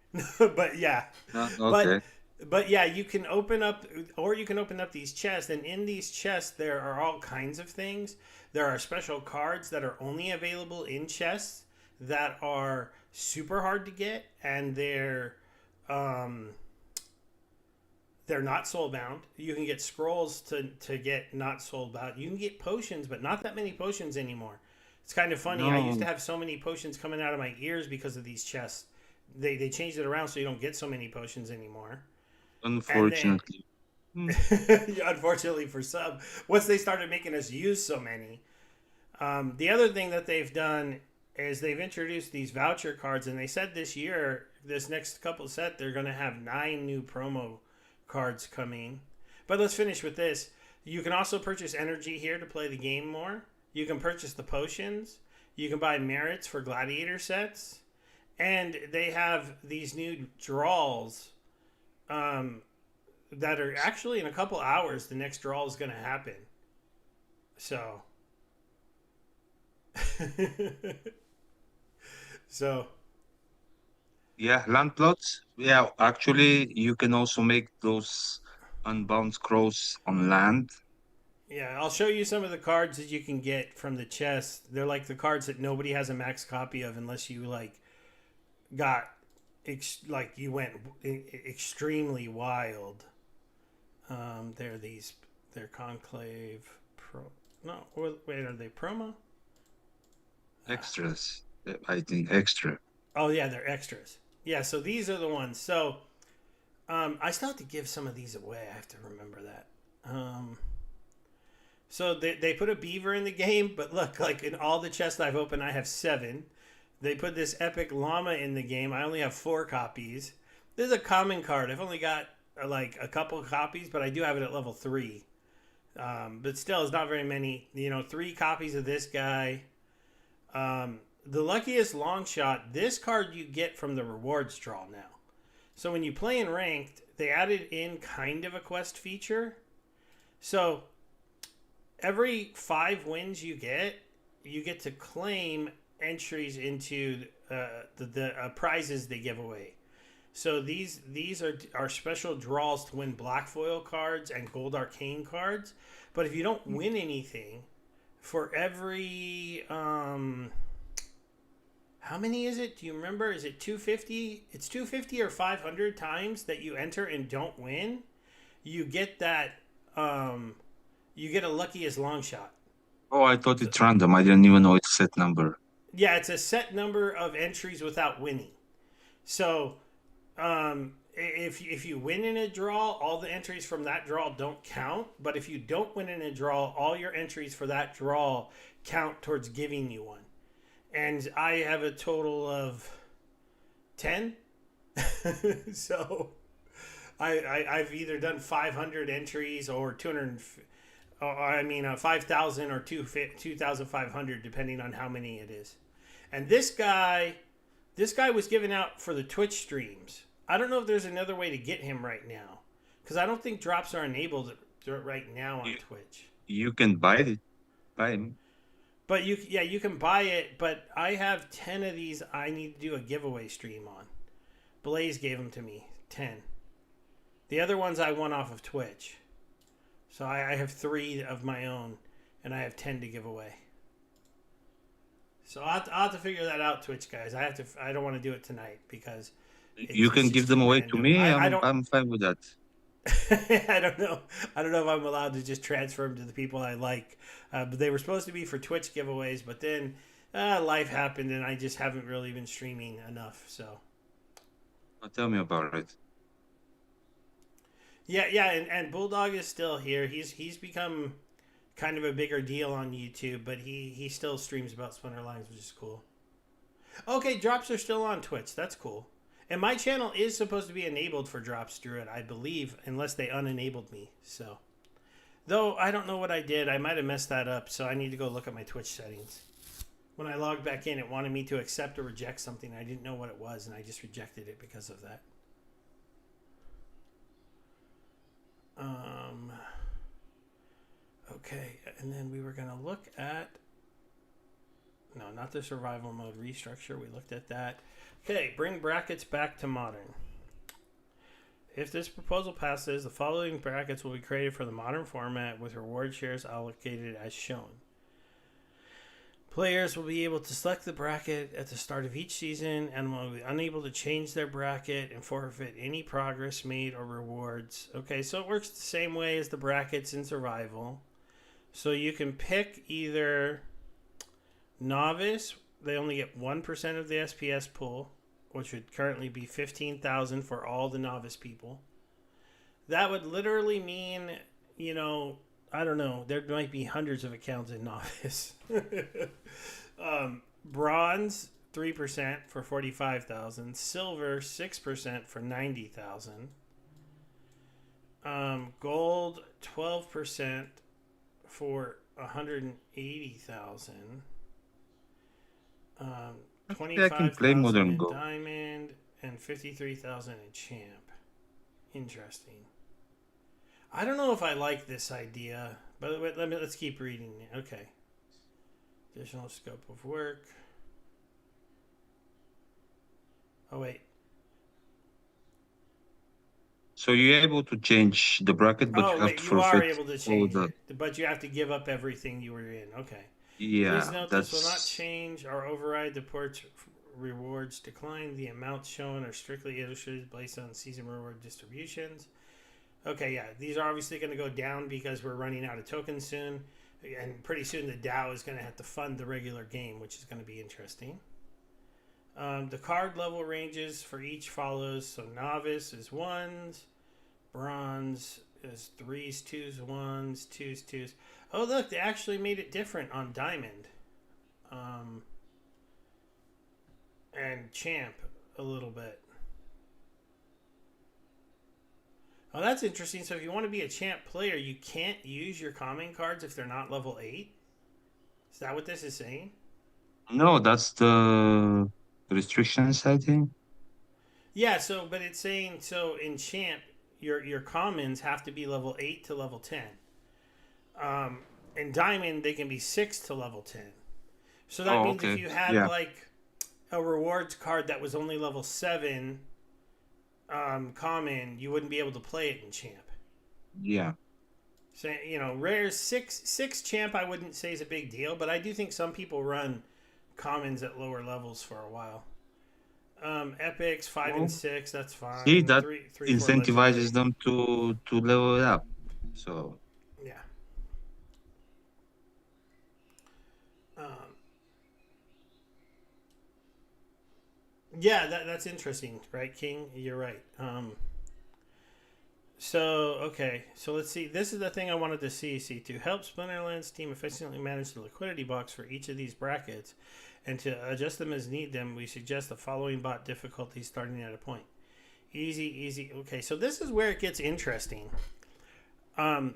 but yeah, Yeah, but okay. but yeah, you can open up or you can open up these chests, and in these chests there are all kinds of things. There are special cards that are only available in chests that are super hard to get, and um, they're not soulbound. You can get scrolls to get not soulbound. You can get potions, but not that many potions anymore. It's kind of funny. I used to No, have so many potions coming out of my ears because of these chests. They changed it around so you don't get so many potions anymore. And then, unfortunately. Hmm. unfortunately for some, once they started making us use so many, the other thing that they've done is they've introduced these voucher cards, and they said this year, this next couple set, they're going to have 9 new promo cards coming. But let's finish with this. You can also purchase energy here to play the game more. You can purchase the potions. You can buy merits for gladiator sets. And they have these new draws that are actually in a couple hours. The next draw is going to happen. So. So. Yeah, land plots. Yeah, actually, you can also make those unbound scrolls on land. Yeah, I'll show you some of the cards that you can get from the chest. They're like the cards that nobody has a max copy of unless you like got like you went extremely wild. They're conclave pro. No, wait, are they promo? Extras. I think extra. Oh yeah, they're extras. Yeah, so these are the ones. So I still have to give some of these away. I have to remember that. So they put a beaver in the game, but look, like in all the chests I've opened, I have 7. They put this epic llama in the game. I only have 4 copies. This is a common card. I've only got like a couple copies, but I do have it at level 3. But still, it's not very many. 3 copies of this guy. The luckiest long shot. This card you get from the rewards draw now. So when you play in ranked, they added in kind of a quest feature. So every 5 wins you get to claim entries into the prizes they give away. So these are special draws to win black foil cards and gold arcane cards. But if you don't win anything, for every how many is it? Do you remember? Is it 250? It's 250 or 500 times that you enter and don't win. You get that. You get a luckiest long shot. Oh, I thought it's random. I didn't even know it's set number. Yeah, it's a set number of entries without winning. So, if you win in a draw, all the entries from that draw don't count. But if you don't win in a draw, all your entries for that draw count towards giving you one. And I have a total of 10. So, I've either done 500 entries or 200. 5,000 or 2,500, depending on how many it is. And this guy was given out for the Twitch streams. I don't know if there's another way to get him right now, because I don't think drops are enabled right now on Twitch. You can buy him. But you can buy it. But I have 10 of these. I need to do a giveaway stream on. Blaze gave them to me, 10. The other ones I won off of Twitch. So I have 3 of my own, and I have 10 to give away. So I'll have to figure that out, Twitch guys. I don't want to do it tonight because you can give them away to me. I'm fine with that. I don't know. I don't know if I'm allowed to just transfer them to the people I like. But they were supposed to be for Twitch giveaways, but then life happened, and I just haven't really been streaming enough. So. Tell me about it. Yeah, and Bulldog is still here. He's become kind of a bigger deal on YouTube, but he still streams about Splinter Lines, which is cool. Okay, drops are still on Twitch. That's cool. And my channel is supposed to be enabled for drops through it, I believe, unless they unenabled me. So, though I don't know what I did. I might have messed that up, so I need to go look at my Twitch settings. When I logged back in, it wanted me to accept or reject something. I didn't know what it was, and I just rejected it because of that. Okay, and then we were going to look at... No, not the survival mode restructure. We looked at that. Okay, bring brackets back to modern. If this proposal passes, the following brackets will be created for the modern format with reward shares allocated as shown. Players will be able to select the bracket at the start of each season and will be unable to change their bracket and forfeit any progress made or rewards. Okay, so it works the same way as the brackets in survival. So you can pick either novice. They only get 1% of the SPS pool, which would currently be 15,000 for all the novice people. That would literally mean, I don't know, there might be hundreds of accounts in novice. Bronze 3% for 45,000. Silver 6% for 90,000. Gold 12% for 180,000. Actually, I can play 25,000 Modern in Go. diamond and 53,000 in champ. Interesting. I don't know if I like this idea, but let's keep reading. Okay. Additional scope of work. Oh wait. So you're able to change the bracket, but you Oh have wait, to you are forfeit able to all change the. it, but you have to give up everything you were in. Okay. Please Yeah, note this will not that's. change or override the port's rewards decline. The amounts shown are strictly illustrated based on season reward distributions. Okay, yeah, these are obviously going to go down because we're running out of tokens soon, and pretty soon the DAO is going to have to fund the regular game, which is going to be interesting. The card level ranges for each follows. So novice is ones, bronze is threes, twos, ones, twos, twos. Oh look, they actually made it different on diamond, um, and champ a little bit. Oh, that's interesting. So if you want to be a champ player, you can't use your common cards if they're not level 8. Is that what this is saying? No, that's the restrictions, I think. Yeah. So, but it's saying so in champ, your commons have to be level 8 to level 10. Um, in diamond, they can be 6 to level 10. So that Oh, means if okay. you had Yeah, like a rewards card that was only level 7 common, you wouldn't be able to play it in champ. yeah. So, rare six champ I wouldn't say is a big deal, but I do think some people run commons at lower levels for a while. Epics 5 and 6, that's See, fine. that Three, four incentivizes legendary. them to level it up. So Yeah. Um, yeah, that's interesting, right, King? You're right. So let's see. This is the thing I wanted to see. See, to help Splinterland's team efficiently manage the liquidity box for each of these brackets and to adjust them as need them, we suggest the following bot difficulty starting at a point. Easy, easy. Okay, so this is where it gets interesting.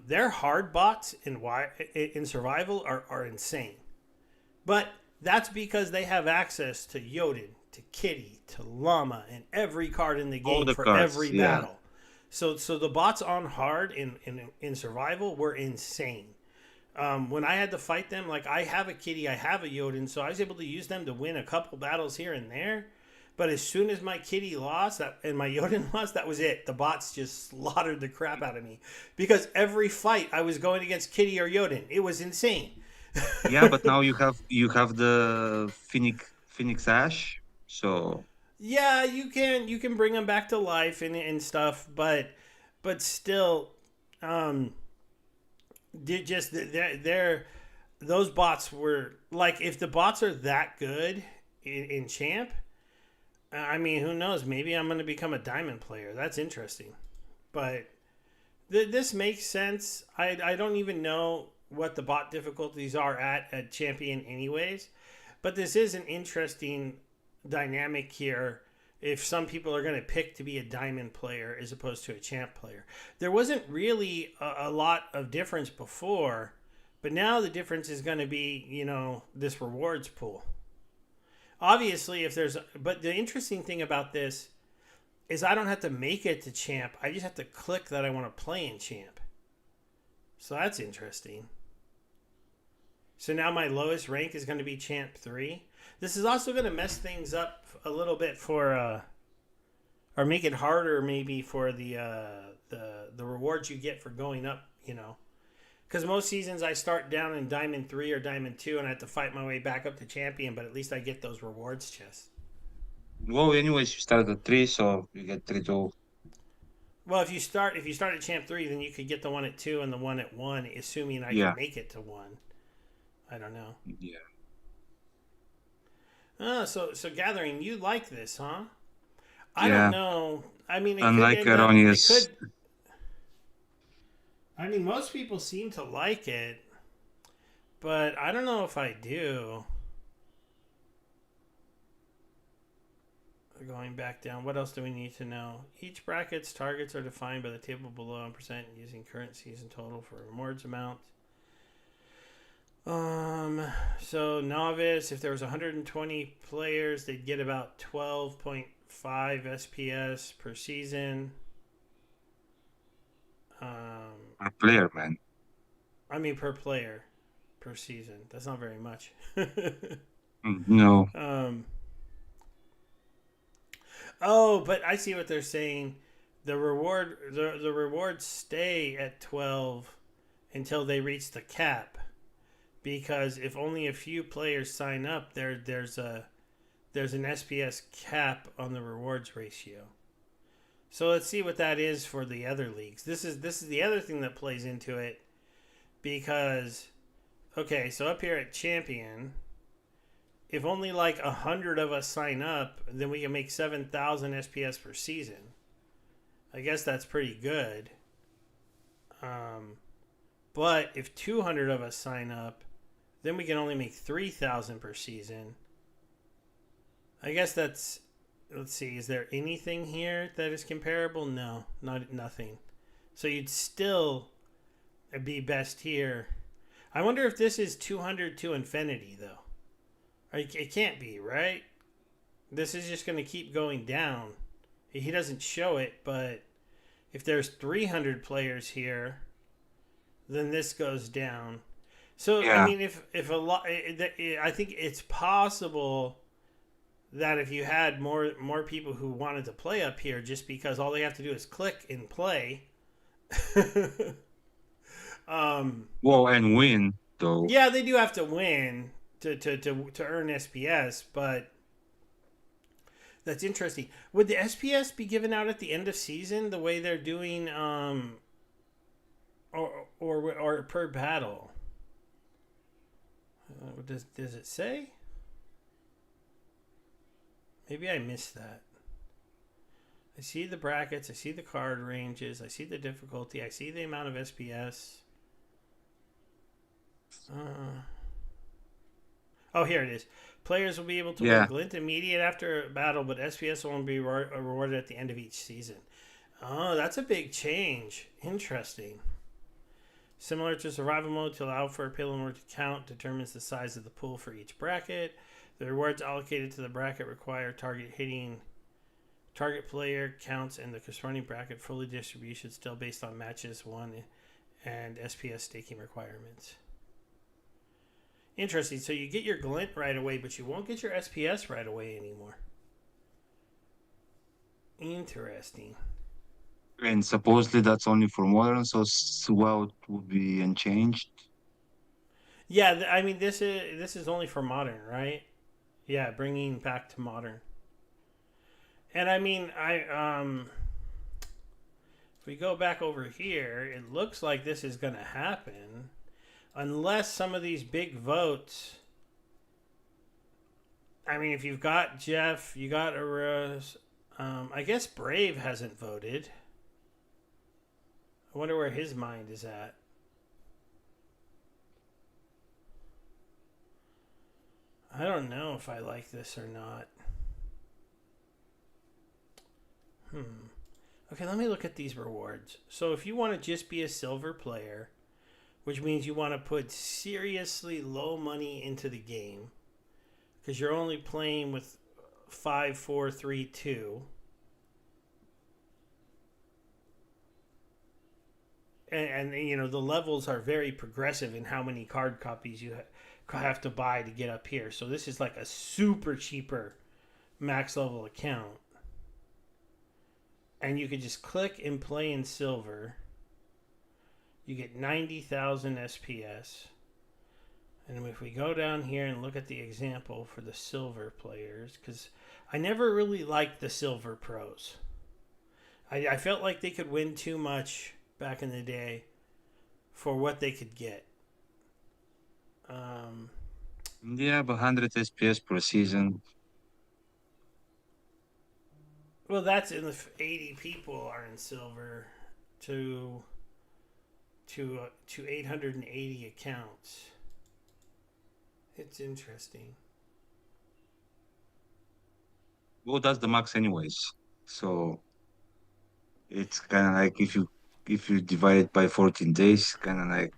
Their hard bots in survival are insane, but that's because they have access to Jotun, to Kitty, to Llama, and every card in the all game the for cards, every yeah. battle. So the bots on hard in survival were insane. When I had to fight them, like I have a Kitty, I have a Jotun, so I was able to use them to win a couple battles here and there. But as soon as my Kitty lost and my Jotun lost, that was it. The bots just slaughtered the crap out of me because every fight I was going against Kitty or Jotun. It was insane. Yeah, but now you have the Phoenix Ash. So Yeah, you can bring them back to life and stuff, but still, um, they're those bots were like if the bots are that good in champ. I mean, who knows? Maybe I'm going to become a diamond player. That's interesting, but this makes sense. I don't even know what the bot difficulties are at champion, anyways. But this is an interesting dynamic here. If some people are going to pick to be a diamond player as opposed to a champ player, there wasn't really a lot of difference before, but now the difference is going to be this rewards pool. Obviously, but the interesting thing about this is I don't have to make it to champ. I just have to click that I want to play in champ. So that's interesting. So now my lowest rank is going to be champ 3. This is also going to mess things up a little bit or make it harder maybe for the rewards you get for going up. Because most seasons I start down in Diamond 3 or Diamond 2 and I have to fight my way back up to Champion, but at least I get those rewards chests. well, anyways, you start at 3, so you get 3 to. Well, if you start at Champ 3, then you could get the one at 2 and the one at 1, assuming I Yeah, can make it to 1. I don't know. yeah, Oh, so Gathering, you like this, huh? I don't yeah. know. I mean, it could Unlike end up. It Erroneous, could. I mean, most people seem to like it, but I don't know if I do. Going back down, what else do we need to know? Each bracket's targets are defined by the table below and percent using current season total for rewards amount. So novice, if there was 120 players, they'd get about 12.5 SPS per season. Per player, man. I mean per player per season. That's not very much. No. um, oh, but I see what they're saying. The rewards stay at 12 until they reach the cap, because if only a few players sign up, there's an SPS cap on the rewards ratio. So let's see what that is for the other leagues. This is the other thing that plays into it, because okay, so up here at Champion, if only like 100 of us sign up, then we can make 7,000 SPS per season. I guess that's pretty good. But if 200 of us sign up, then we can only make 3,000 per season. I guess that's. Let's see. Is there anything here that is comparable? No, nothing. So you'd still be best here. I wonder if this is 200 to infinity though. It can't be, right? This is just going to keep going down. He doesn't show it, but if there's 300 players here, then this goes down. So I Yeah. mean, if a lot, I think it's possible that if you had more people who wanted to play up here, just because all they have to do is click and play. Well, and win though. Yeah, they do have to win to earn SPS, but that's interesting. Would the SPS be given out at the end of season the way they're doing, or per battle? Does it say? Maybe I missed that. I see the brackets. I see the card ranges. I see the difficulty. I see the amount of SPS. Oh, here it is. Players will be able to win Yeah. Glint immediate after a battle, but SPS will only be rewarded at the end of each season. Oh, that's a big change. Interesting. Similar to survival mode, to allow for a payload in order to count determines the size of the pool for each bracket. The rewards allocated to the bracket require target player counts, and the corresponding bracket fully distribution still based on matches won and SPS staking requirements. Interesting. So you get your glint right away, but you won't get your SPS right away anymore. Interesting. And supposedly that's only for modern, so SWOT would be unchanged. Yeah, I mean this is only for modern, right? Yeah, bringing back to modern. And I mean, if we go back over here, it looks like this is going to happen unless some of these big votes. I mean, if you've got Jeff, you got Aros. I guess Brave hasn't voted. I wonder where his mind is at. I don't know if I like this or not. Okay, let me look at these rewards. So if you want to just be a silver player, which means you want to put seriously low money into the game, because you're only playing with 5, 4, 3, 2. And you know, the levels are very progressive in how many card copies you have to buy to get up here. So this is like a super cheaper max level account. And you could just click and play in silver. You get 90,000 SPS. And if we go down here and look at the example for the silver players, because I never really liked the silver pros. I felt like they could win too much back in the day for what they could get. Yeah, but 100 SPS per season. Well, that's in the 80 people are in silver to 880 accounts. It's interesting. Well, that's the max anyways. So it's kind of like if you divide it by 14 days, kind of like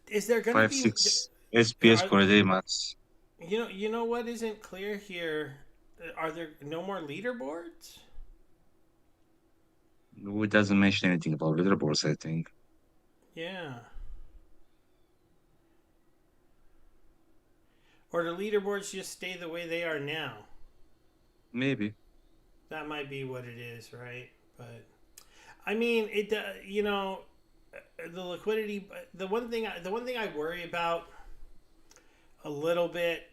Is there going to five, be? 6 SPS Are per day max. you know what isn't clear here? Are there no more leaderboards? No, it doesn't mention anything about leaderboards, I think. Yeah. Or the leaderboards just stay the way they are now? Maybe. That might be what it is, right? But I mean, you know, the liquidity. The one thing I worry about a little bit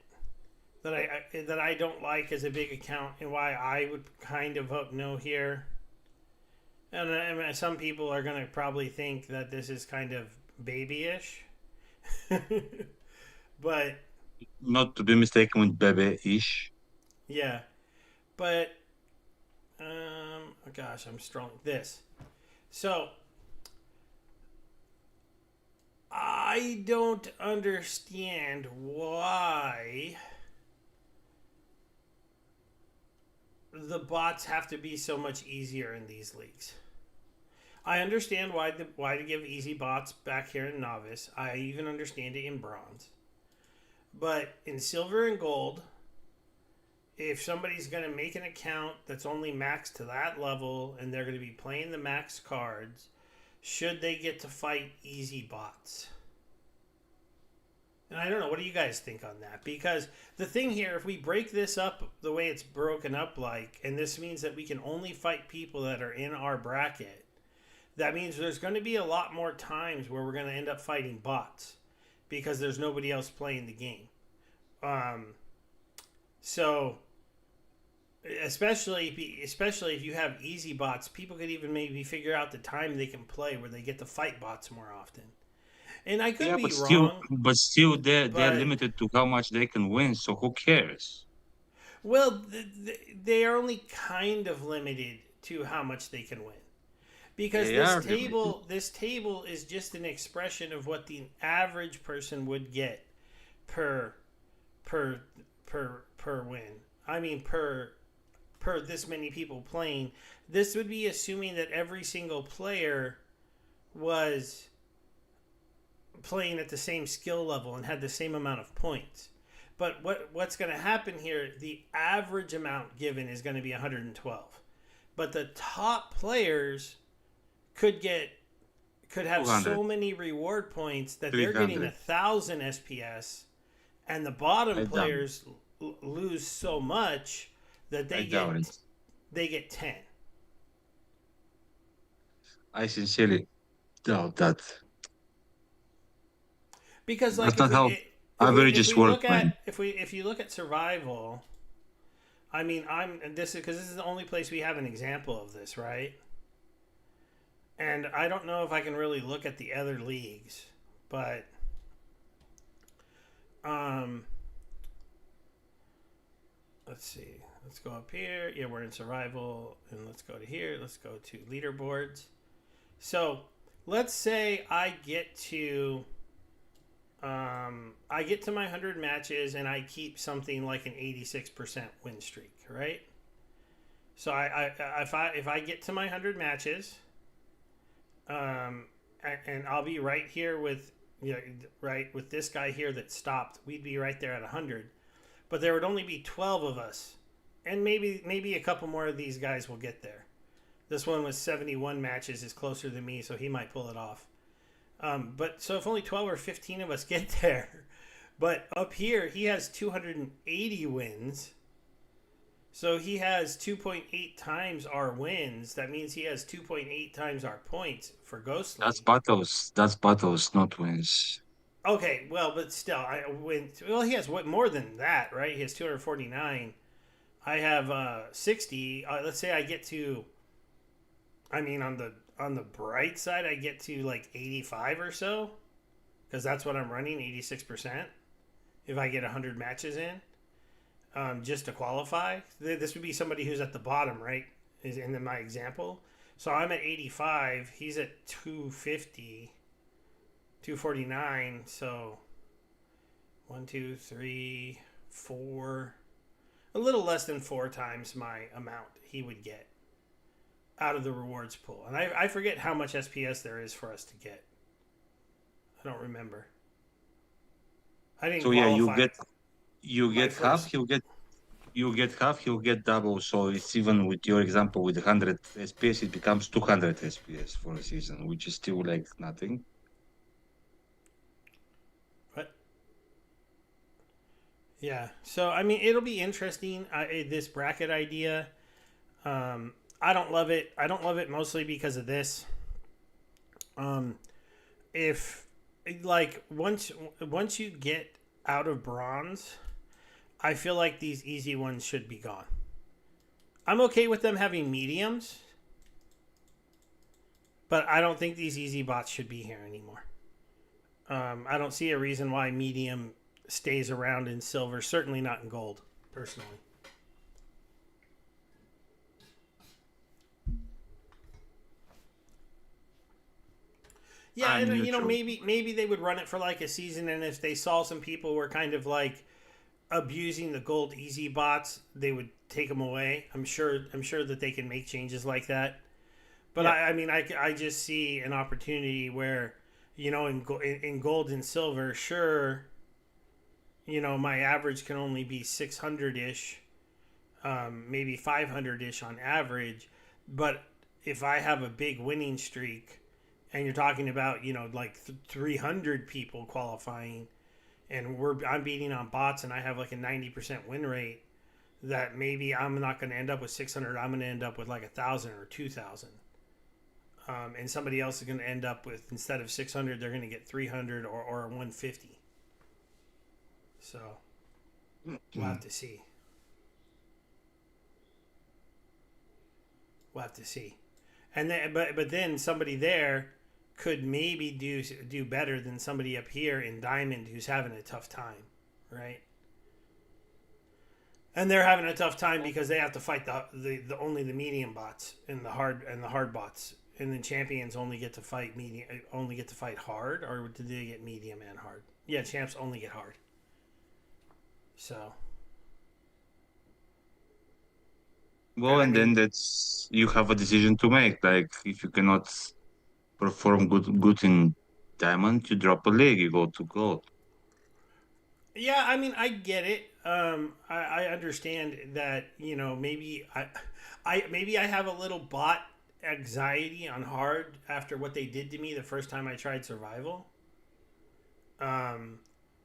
that I don't like as a big account, and why I would kind of vote no here. And some people are going to probably think that this is kind of babyish, but Not to be mistaken with Bebe-ish. yeah. But oh gosh, I'm strong. This. So I don't understand why the bots have to be so much easier in these leagues. I understand why to give easy bots back here in novice. I even understand it in bronze. But in silver and gold, if somebody's going to make an account that's only maxed to that level and they're going to be playing the max cards, should they get to fight easy bots? And I don't know, what do you guys think on that? Because the thing here, if we break this up the way it's broken up, like, and this means that we can only fight people that are in our bracket, that means there's going to be a lot more times where we're going to end up fighting bots because there's nobody else playing the game. So, especially if you have easy bots, people could even maybe figure out the time they can play where they get to fight bots more often. And I could Yeah, be wrong, but still, they're but limited to how much they can win. So who cares? well, they are only kind of limited to how much they can win. Because They are limited. this table is just an expression of what the average person would get per per per win. I mean per this many people playing. This would be assuming that every single player was playing at the same skill level and had the same amount of points. But what's going to happen here, the average amount given is going to be 112. But the top players could get could have 200, so many reward points that they're getting 300. 1,000 SPS, and the bottom I doubt it. players lose so much that I doubt it. they get 10. I sincerely doubt that. Because like That's not how if averages we work, look at man. if you look at survival, I mean I'm this is because this is the only place we have an example of this, right? And I don't know if I can really look at the other leagues, but um let's see. Let's go up here. Yeah, we're in survival, and let's go to here. Let's go to leaderboards. So let's say I get to my 100 matches and I keep something like an 86% win streak, right? So if I get to my 100 matches, um, and I'll be right here with right with this guy here that stopped, we'd be right there at 100. But there would only be 12 of us, and maybe a couple more of these guys will get there. This one with 71 matches is closer than me, so he might pull it off. But so if only 12 or 15 of us get there, but up here he has 280 wins, so he has 2.8 times our wins. That means he has 2.8 times our points for Ghost That's League. battles. That's battles, not wins. Okay, well, but still, I win. Well, he has what more than that, right? He has 249. I have 60. Let's say I get to. I mean, on the bright side, I get to like 85 or so, because that's what I'm running, 86%. If I get 100 matches in, just to qualify, this would be somebody who's at the bottom, right? Is in my example. So I'm at 85. He's at 250, 249. So 1, 2, 3, 4. a little less than 4 times my amount he would get out of the rewards pool. And I forget how much SPS there is for us to get. I don't remember. I didn't So yeah, qualify you my get half. first. You get half. He'll get double. So it's even with your example with 100 SPS, it becomes 200 SPS for a season, which is still like nothing. But yeah, so I mean, it'll be interesting. This bracket idea. I don't love it. I don't love it mostly because of this. Um, if like once you get out of bronze, I feel like these easy ones should be gone. I'm okay with them having mediums, but I don't think these easy bots should be here anymore. I don't see a reason why medium stays around in silver. Certainly not in gold, personally. Yeah, I'm and neutral. maybe they would run it for like a season, and if they saw some people were kind of like abusing the gold easy bots, they would take them away. I'm sure that they can make changes like that. But Yeah. I mean, I just see an opportunity where, in gold and silver, sure, my average can only be 600 ish, maybe 500 ish on average. But if I have a big winning streak, and you're talking about, like 300 people qualifying, and I'm beating on bots, and I have like a 90% win rate, that maybe I'm not going to end up with 600. I'm going to end up with like 1,000 or 2,000. And somebody else is going to end up with, instead of 600, they're going to get 300 or 150. So we'll have to see. We'll have to see. And then, but then somebody there could maybe do better than somebody up here in diamond who's having a tough time, right? And they're having a tough time because they have to fight the only the medium bots and the hard bots, and then champions only get to fight hard, or do they get medium and hard? Yeah, champs only get hard. So Well, and I and then mean, that's you have a decision to make. Like if you cannot perform good in diamond, you drop a leg, you go to gold. yeah, I mean, I get it. I understand that, maybe maybe I have a little bot anxiety on hard after what they did to me the first time I tried survival. Um,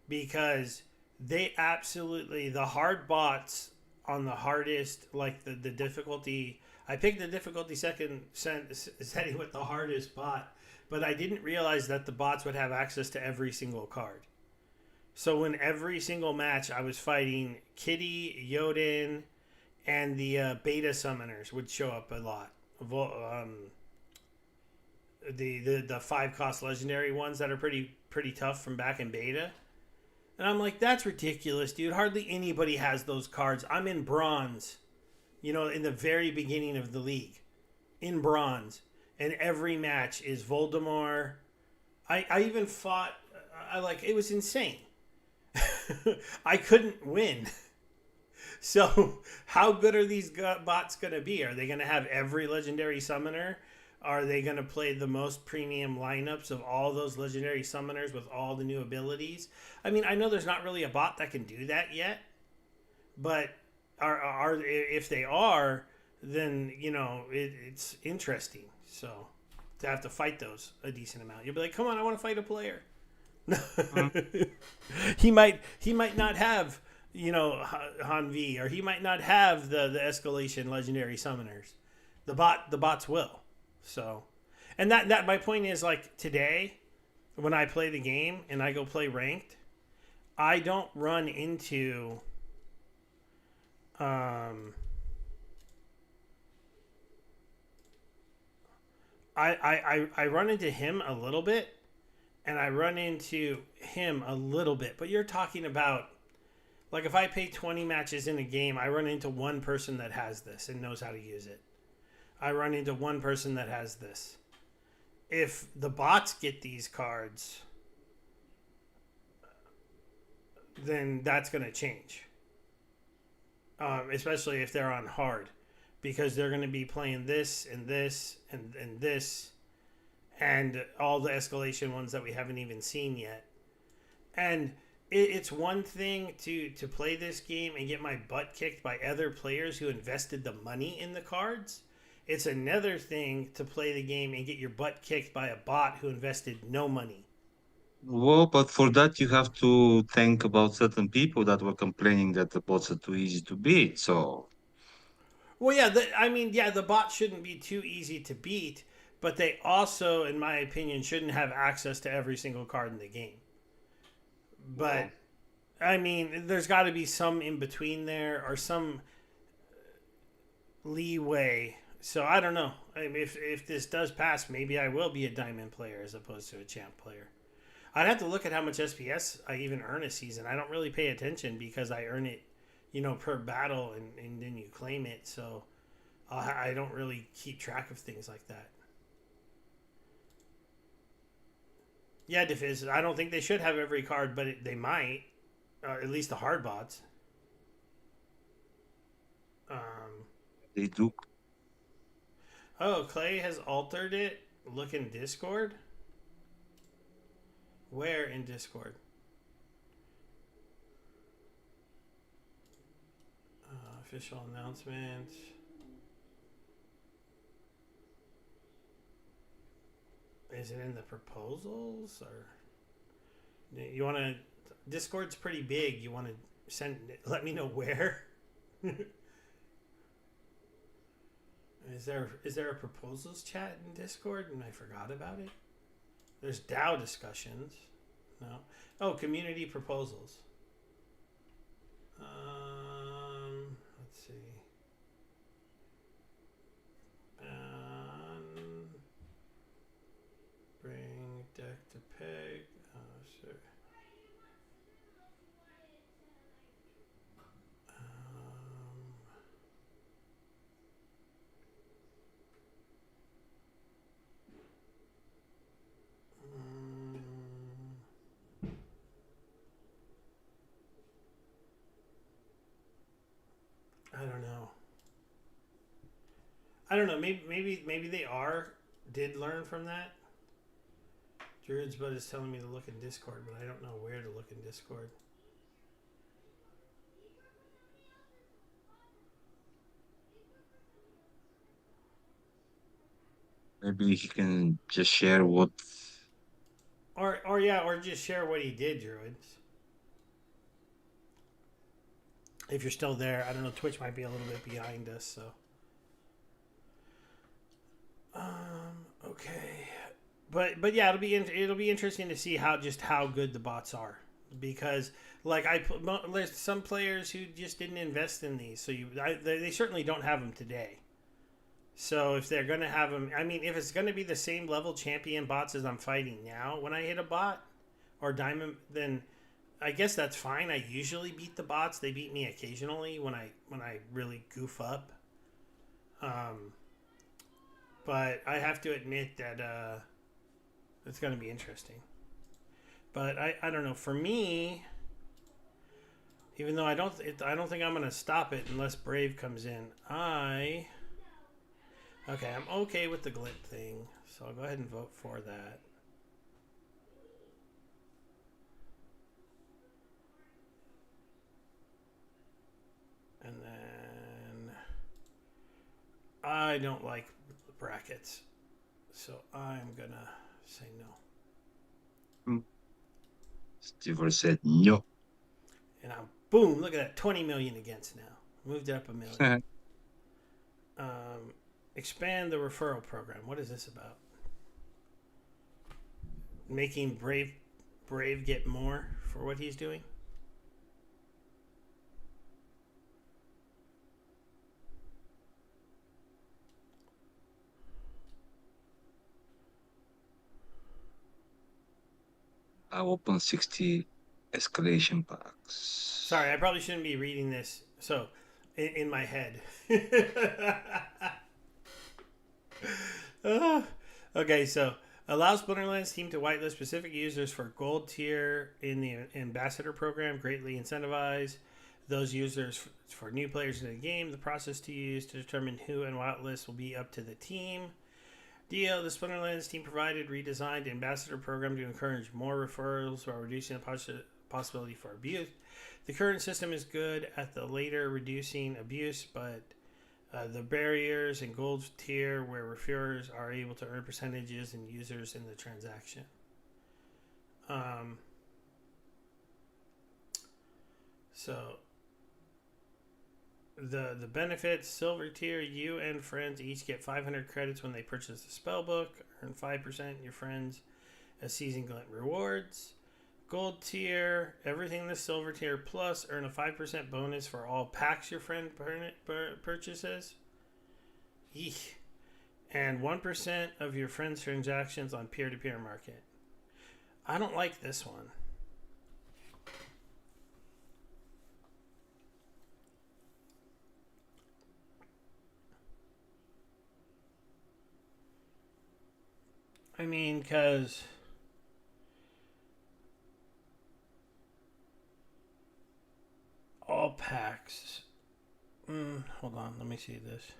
because they absolutely, the hard bots on the hardest, like the difficulty. I picked the difficulty setting with the hardest bot, but I didn't realize that the bots would have access to every single card. So in every single match, I was fighting Kitty, Yoden, and the beta summoners would show up a lot. The 5 cost legendary ones that are pretty tough from back in beta. And I'm like, that's ridiculous, dude. Hardly anybody has those cards. I'm in bronze, in the very beginning of the league, in bronze, and every match is Voldemort. I even fought. It was insane. I couldn't win. So, how good are these bots going to be? Are they going to have every legendary summoner? Are they going to play the most premium lineups of all those legendary summoners with all the new abilities? I mean, I know there's not really a bot that can do that yet, but are if they are, then it's interesting. So to have to fight those a decent amount, you'll be like, come on, I want to fight a player. Mm. he might not have Han V, or he might not have the escalation legendary summoners. The bots will. So, and that my point is, like, today when I play the game and I go play ranked, I don't run into I run into him a little bit, and I run into him a little bit. But you're talking about, like, if I pay 20 matches in a game, I run into one person that has this and knows how to use it. I run into one person that has this. If the bots get these cards, then that's going to change. especially if they're on hard, because they're going to be playing this and this and this and all the escalation ones that we haven't even seen yet. And it's one thing to play this game and get my butt kicked by other players who invested the money in the cards. It's another thing to play the game and get your butt kicked by a bot who invested no money. Well, but for that you have to think about certain people that were complaining that the bots are too easy to beat. So Well, yeah, I mean, yeah, the bot shouldn't be too easy to beat, but they also, in my opinion, shouldn't have access to every single card in the game. But well, I mean, there's got to be some in between there or some leeway. So I don't know. I mean, if this does pass, maybe I will be a diamond player as opposed to a champ player. I'd have to look at how much SPS I even earn a season. I don't really pay attention because I earn it, per battle and then you claim it. So I don't really keep track of things like that. Yeah, Defiz. I don't think they should have every card, but they might. At least the hard bots. Um, they do. oh, Clay has altered it. Look in Discord. Where in Discord? Official announcement. Is it in the proposals or you want to? Discord's pretty big. You want to send? Let me know where. Is there a proposals chat in Discord and I forgot about it? There's DAO discussions. No. Oh, community proposals. Let's see. Bring deck to peg. Sure. I don't know. I don't know. Maybe they did learn from that. Druid's Bud is telling me to look in Discord, but I don't know where to look in Discord. Maybe he can just share what. Or just share what he did, Druids. If you're still there, I don't know. Twitch might be a little bit behind us, so. Okay, but yeah, it'll be interesting to see how good the bots are, because like there's some players who just didn't invest in these, so they certainly don't have them today. So if they're gonna have them, I mean, if it's gonna be the same level champion bots as I'm fighting now, when I hit a bot or diamond, then I guess that's fine. I usually beat the bots. They beat me occasionally when I really goof up. But I have to admit that it's going to be interesting. But I don't know. For me, even though I don't think I'm going to stop it unless Brave comes in. I'm okay with the glint thing, so I'll go ahead and vote for that. And then I don't like brackets, so I'm gonna say no. Steve said no. And I'm boom! Look at that, 20 million against now. Moved it up a million. Expand the referral program. What is this about? Making Brave get more for what he's doing. I opened 60 escalation packs. Sorry, I probably shouldn't be reading this. So, in my head. Okay, so allow Splinterlands team to whitelist specific users for gold tier in the ambassador program. Greatly incentivize. those users for new players in the game. The process to use to determine who and what list will be up to the team. DL, the Splinterlands team provided redesigned ambassador program to encourage more referrals while reducing the possibility for abuse. The current system is good at the later reducing abuse, but the barriers and gold tier where referrers are able to earn percentages and users in the transaction. Um, so the benefits: silver tier, you and friends each get 500 credits when they purchase the spell book. Earn 5% your friends as season glint rewards. Gold tier, everything in the silver tier plus earn a 5% bonus for all packs your friend purchases. Eek. And 1% of your friend's transactions on peer-to-peer market. I don't like this one. I mean, because all packs. Hold on, let me see this.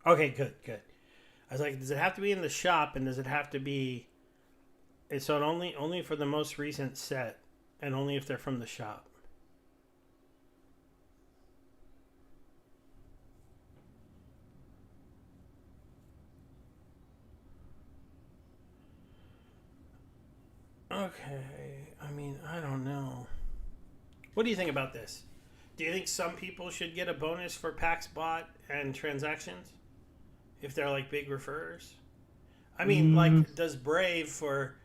Okay, good, good. I was like, does it have to be in the shop, and does it have to be? So it only for the most recent set, and only if they're from the shop. Okay, I mean, I don't know. What do you think about this? Do you think some people should get a bonus for packs bought and transactions if they're like big referrers? I mean, Mm, like, does Brave for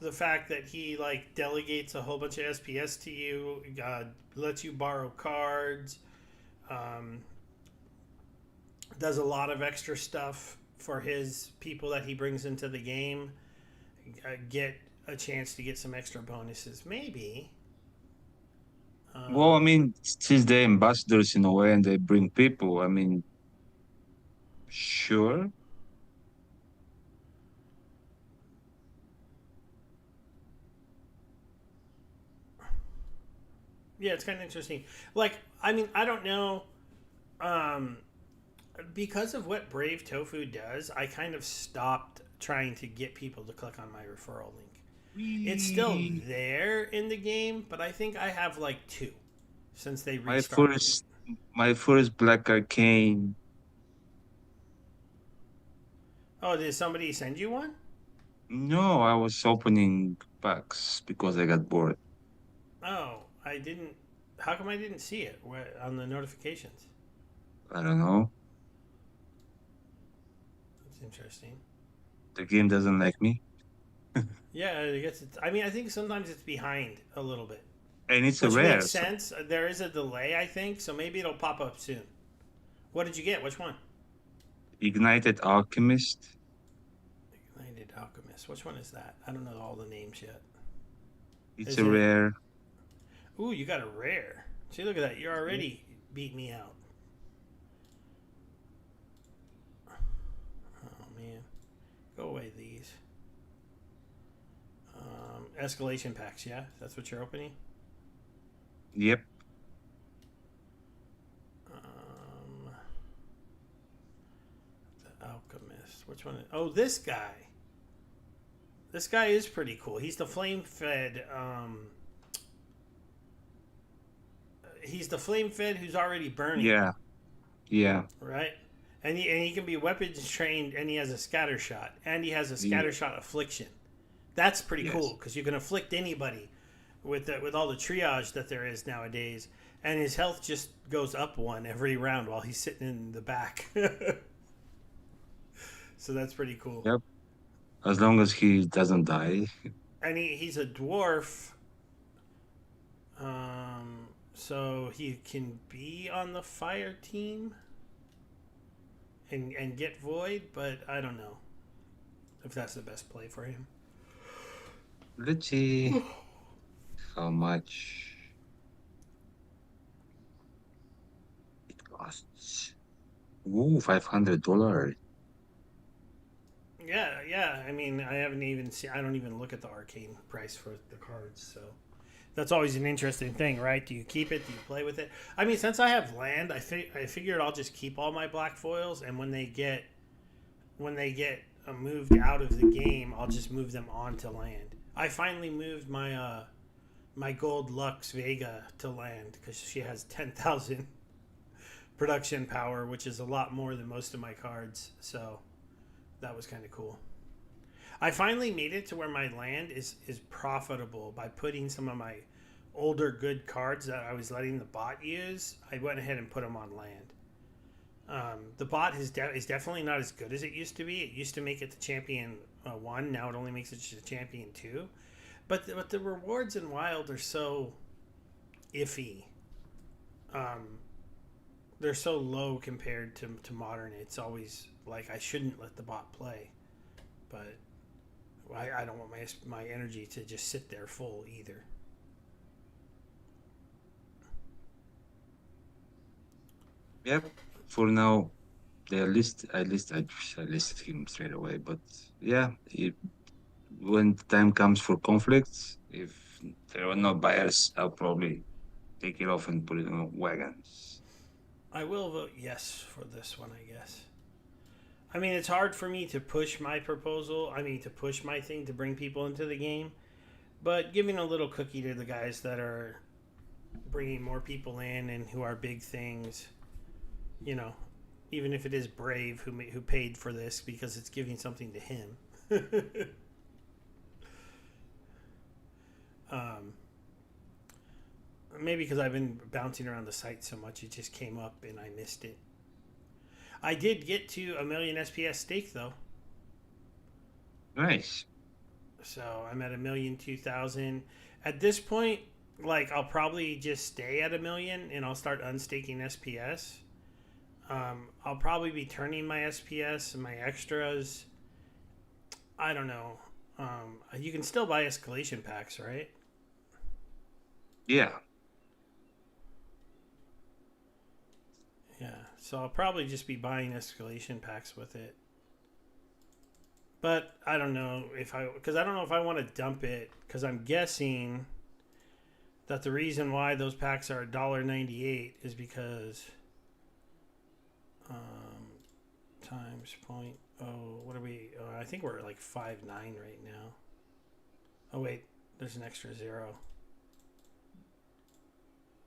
the fact that he like delegates a whole bunch of SPS to you, lets you borrow cards, um, does a lot of extra stuff for his people that he brings into the game, get a chance to get some extra bonuses, maybe. well, I Um, mean, since they're ambassadors in a way and they bring people, I mean, sure. yeah, it's kind of interesting. Like, I mean, I don't know. Um, because of what Brave Tofu does, I kind of stopped trying to get people to click on my referral link. It's still Wee. there in the game, but I think I have like two since they My restarted it. first, my first Black Arcane. Oh, did somebody send you one? No, I was opening packs because I got bored. Oh, I didn't. How come I didn't see it on the notifications? I don't know. That's interesting. The game doesn't like me, Yeah, I guess it's. I mean, I think sometimes it's behind a little bit, and it's a which rare. makes So sense. There is a delay, I think, so maybe it'll pop up soon. What did you get? Which one? Ignited Alchemist. Ignited Alchemist. Which one is that? I don't know all the names yet. It's Is a it? rare. Ooh, you got a rare. See, look at that. You Yep. already beat me out. Oh man, go away these. Escalation packs. Yeah, that's what you're opening. Yep. Um, the Alchemist. Which one? Oh, this guy. This guy is pretty cool. He's the flame fed. He's the flame fed who's already burning, Yeah. Yeah. right? And he can be weapons trained, and he has a scatter shot, and he has a scatter Yeah. shot affliction. That's pretty cool Yes. because you can afflict anybody with all the triage that there is nowadays, and his health just goes up one every round while he's sitting in the back. So that's pretty cool. Yep. As long as he doesn't die. And he's a dwarf, so he can be on the fire team and get void, but I don't know if that's the best play for him. Let's see how much it costs. Ooh, $500. Yeah, yeah. I mean, I haven't even seen. I don't even look at the arcane price for the cards, so that's always an interesting thing, right? Do you keep it? Do you play with it? I mean, since I have land, I figured I'll just keep all my black foils, and when they get moved out of the game, I'll just move them onto land. I finally moved my gold Lux Vega to land because she has 10,000 production power, which is a lot more than most of my cards. So that was kind of cool. I finally made it to where my land is profitable by putting some of my older good cards that I was letting the bot use. I went ahead and put them on land. The bot is definitely not as good as it used to be. It used to make it to champion 1. Now it only makes it to champion 2. But the rewards in Wild are so iffy. Um, they're so low compared to Modern. It's always like I shouldn't let the bot play. But I don't want my energy to just sit there full either. Yep. For now, I listed him straight away. But yeah, when the time comes for conflicts, if there are no buyers, I'll probably take it off and put it in a wagon. I will vote yes for this one, I guess. I mean, it's hard for me to push my proposal. I mean, to push my thing to bring people into the game. But giving a little cookie to the guys that are bringing more people in and who are big things, you know, even if it is Brave who paid for this because it's giving something to him. um, maybe because I've been bouncing around the site so much, it just came up and I missed it. I did get to a million SPS stake though. Nice. So I'm at 1,002,000. At this point, like I'll probably just stay at 1,000,000 and I'll start unstaking SPS. I'll probably be turning my SPS and my extras. I don't know. You can still buy escalation packs, right? Yeah. Yeah. So I'll probably just be buying escalation packs with it. But I don't know because I don't know if I want to dump it because I'm guessing that the reason why those packs are $1.98 is because times point. Oh, what are we? I think we're at like 5.9 right now. Oh wait, there's an extra zero.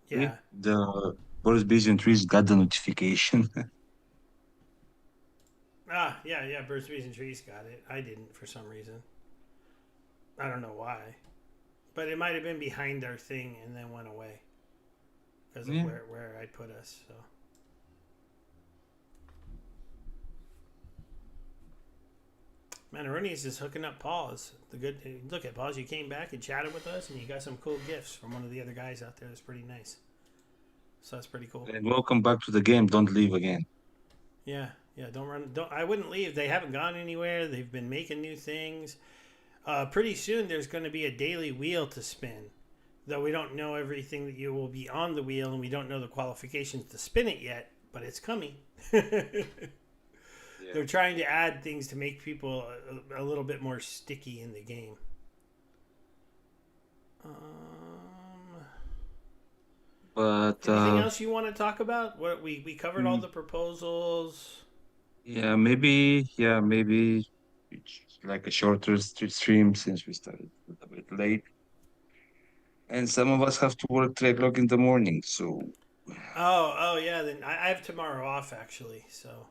Yeah. The Boris Vision trees got the notification. Yeah, yeah. Birds, bees, and trees got it. I didn't for some reason. I don't know why, but it might have been behind our thing and then went away because of Yeah. where I put us. So. Man, Aruni's is hooking up Paws. The good look at Paws. You came back and chatted with us, and you got some cool gifts from one of the other guys out there. That's pretty nice. So that's pretty cool. And welcome back to the game. Don't leave again. Yeah, yeah. Don't run. Don't. I wouldn't leave. They haven't gone anywhere. They've been making new things. Pretty soon, there's going to be a daily wheel to spin. Though we don't know everything that you will be on the wheel, and we don't know the qualifications to spin it yet, but it's coming. Yeah. They're trying to add things to make people a little bit more sticky in the game. But Anything else you want to talk about? What we covered all mm, the proposals. maybe it's like a shorter stream since we started a bit late. And some of us have to work 3 o'clock in the morning. So, Oh yeah. Then I have tomorrow off actually, so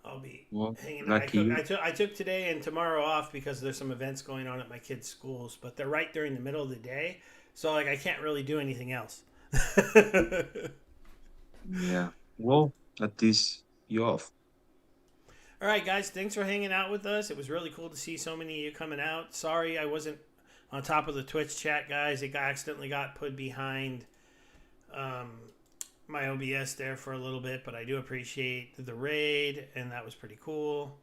I'll be well, hanging. lucky you. I took today and tomorrow off because there's some events going on at my kids' schools, but they're right during the middle of the day, so like I can't really do anything else. Yeah. Well, at least you off. All right, guys, thanks for hanging out with us. It was really cool to see so many of you coming out. Sorry I wasn't on top of the Twitch chat, guys. Accidentally got put behind um, my OBS there for a little bit, but I do appreciate the raid, and that was pretty cool.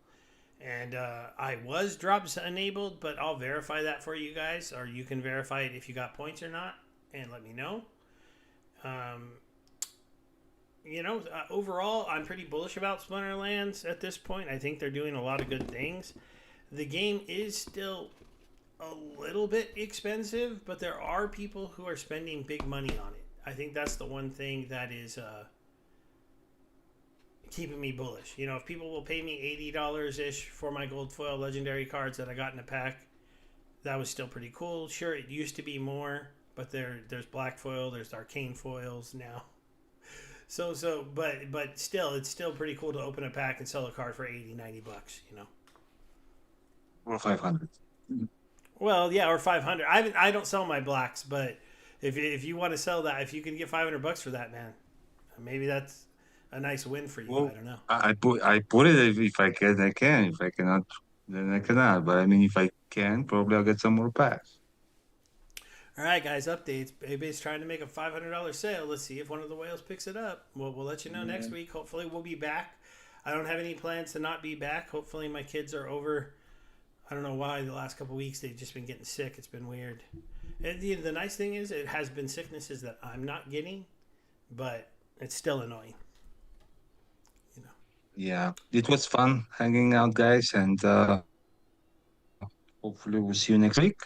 And I was drops enabled, but I'll verify that for you guys, or you can verify it if you got points or not, and let me know. Um, Overall, I'm pretty bullish about Splinterlands at this point. I think they're doing a lot of good things. The game is still a little bit expensive, but there are people who are spending big money on it. I think that's the one thing that is keeping me bullish. If people will pay me $80 ish for my gold foil legendary cards that I got in a pack, that was still pretty cool. Sure, it used to be more, but there's black foil, there's arcane foils now. But still, it's still pretty cool to open a pack and sell a card for 80, $90. Or 500. Well, yeah, or 500. I don't sell my blacks, but if you want to sell that, if you can get $500 for that, man, maybe that's a nice win for you. Well, I don't know. I put it if I can, I can. If I cannot, then I cannot. But I mean, if I can, probably I'll get some more packs. All right, guys, updates. Baby's trying to make a $500 sale. Let's see if one of the whales picks it up. We'll let you know next week. Hopefully, we'll be back. I don't have any plans to not be back. Hopefully, my kids are over. I don't know why the last couple weeks they've just been getting sick. It's been weird. And the nice thing is it has been sicknesses that I'm not getting, but it's still annoying. Yeah, it was fun hanging out, guys, and hopefully we'll see you next week.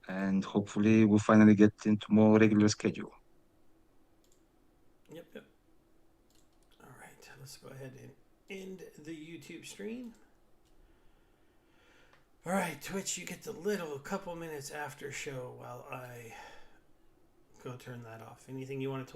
And hopefully we'll finally get into more regular schedule. Yep, yep. All right, let's go ahead and end the YouTube stream. All right, Twitch, you get the little couple minutes after show while I go turn that off. Anything you want to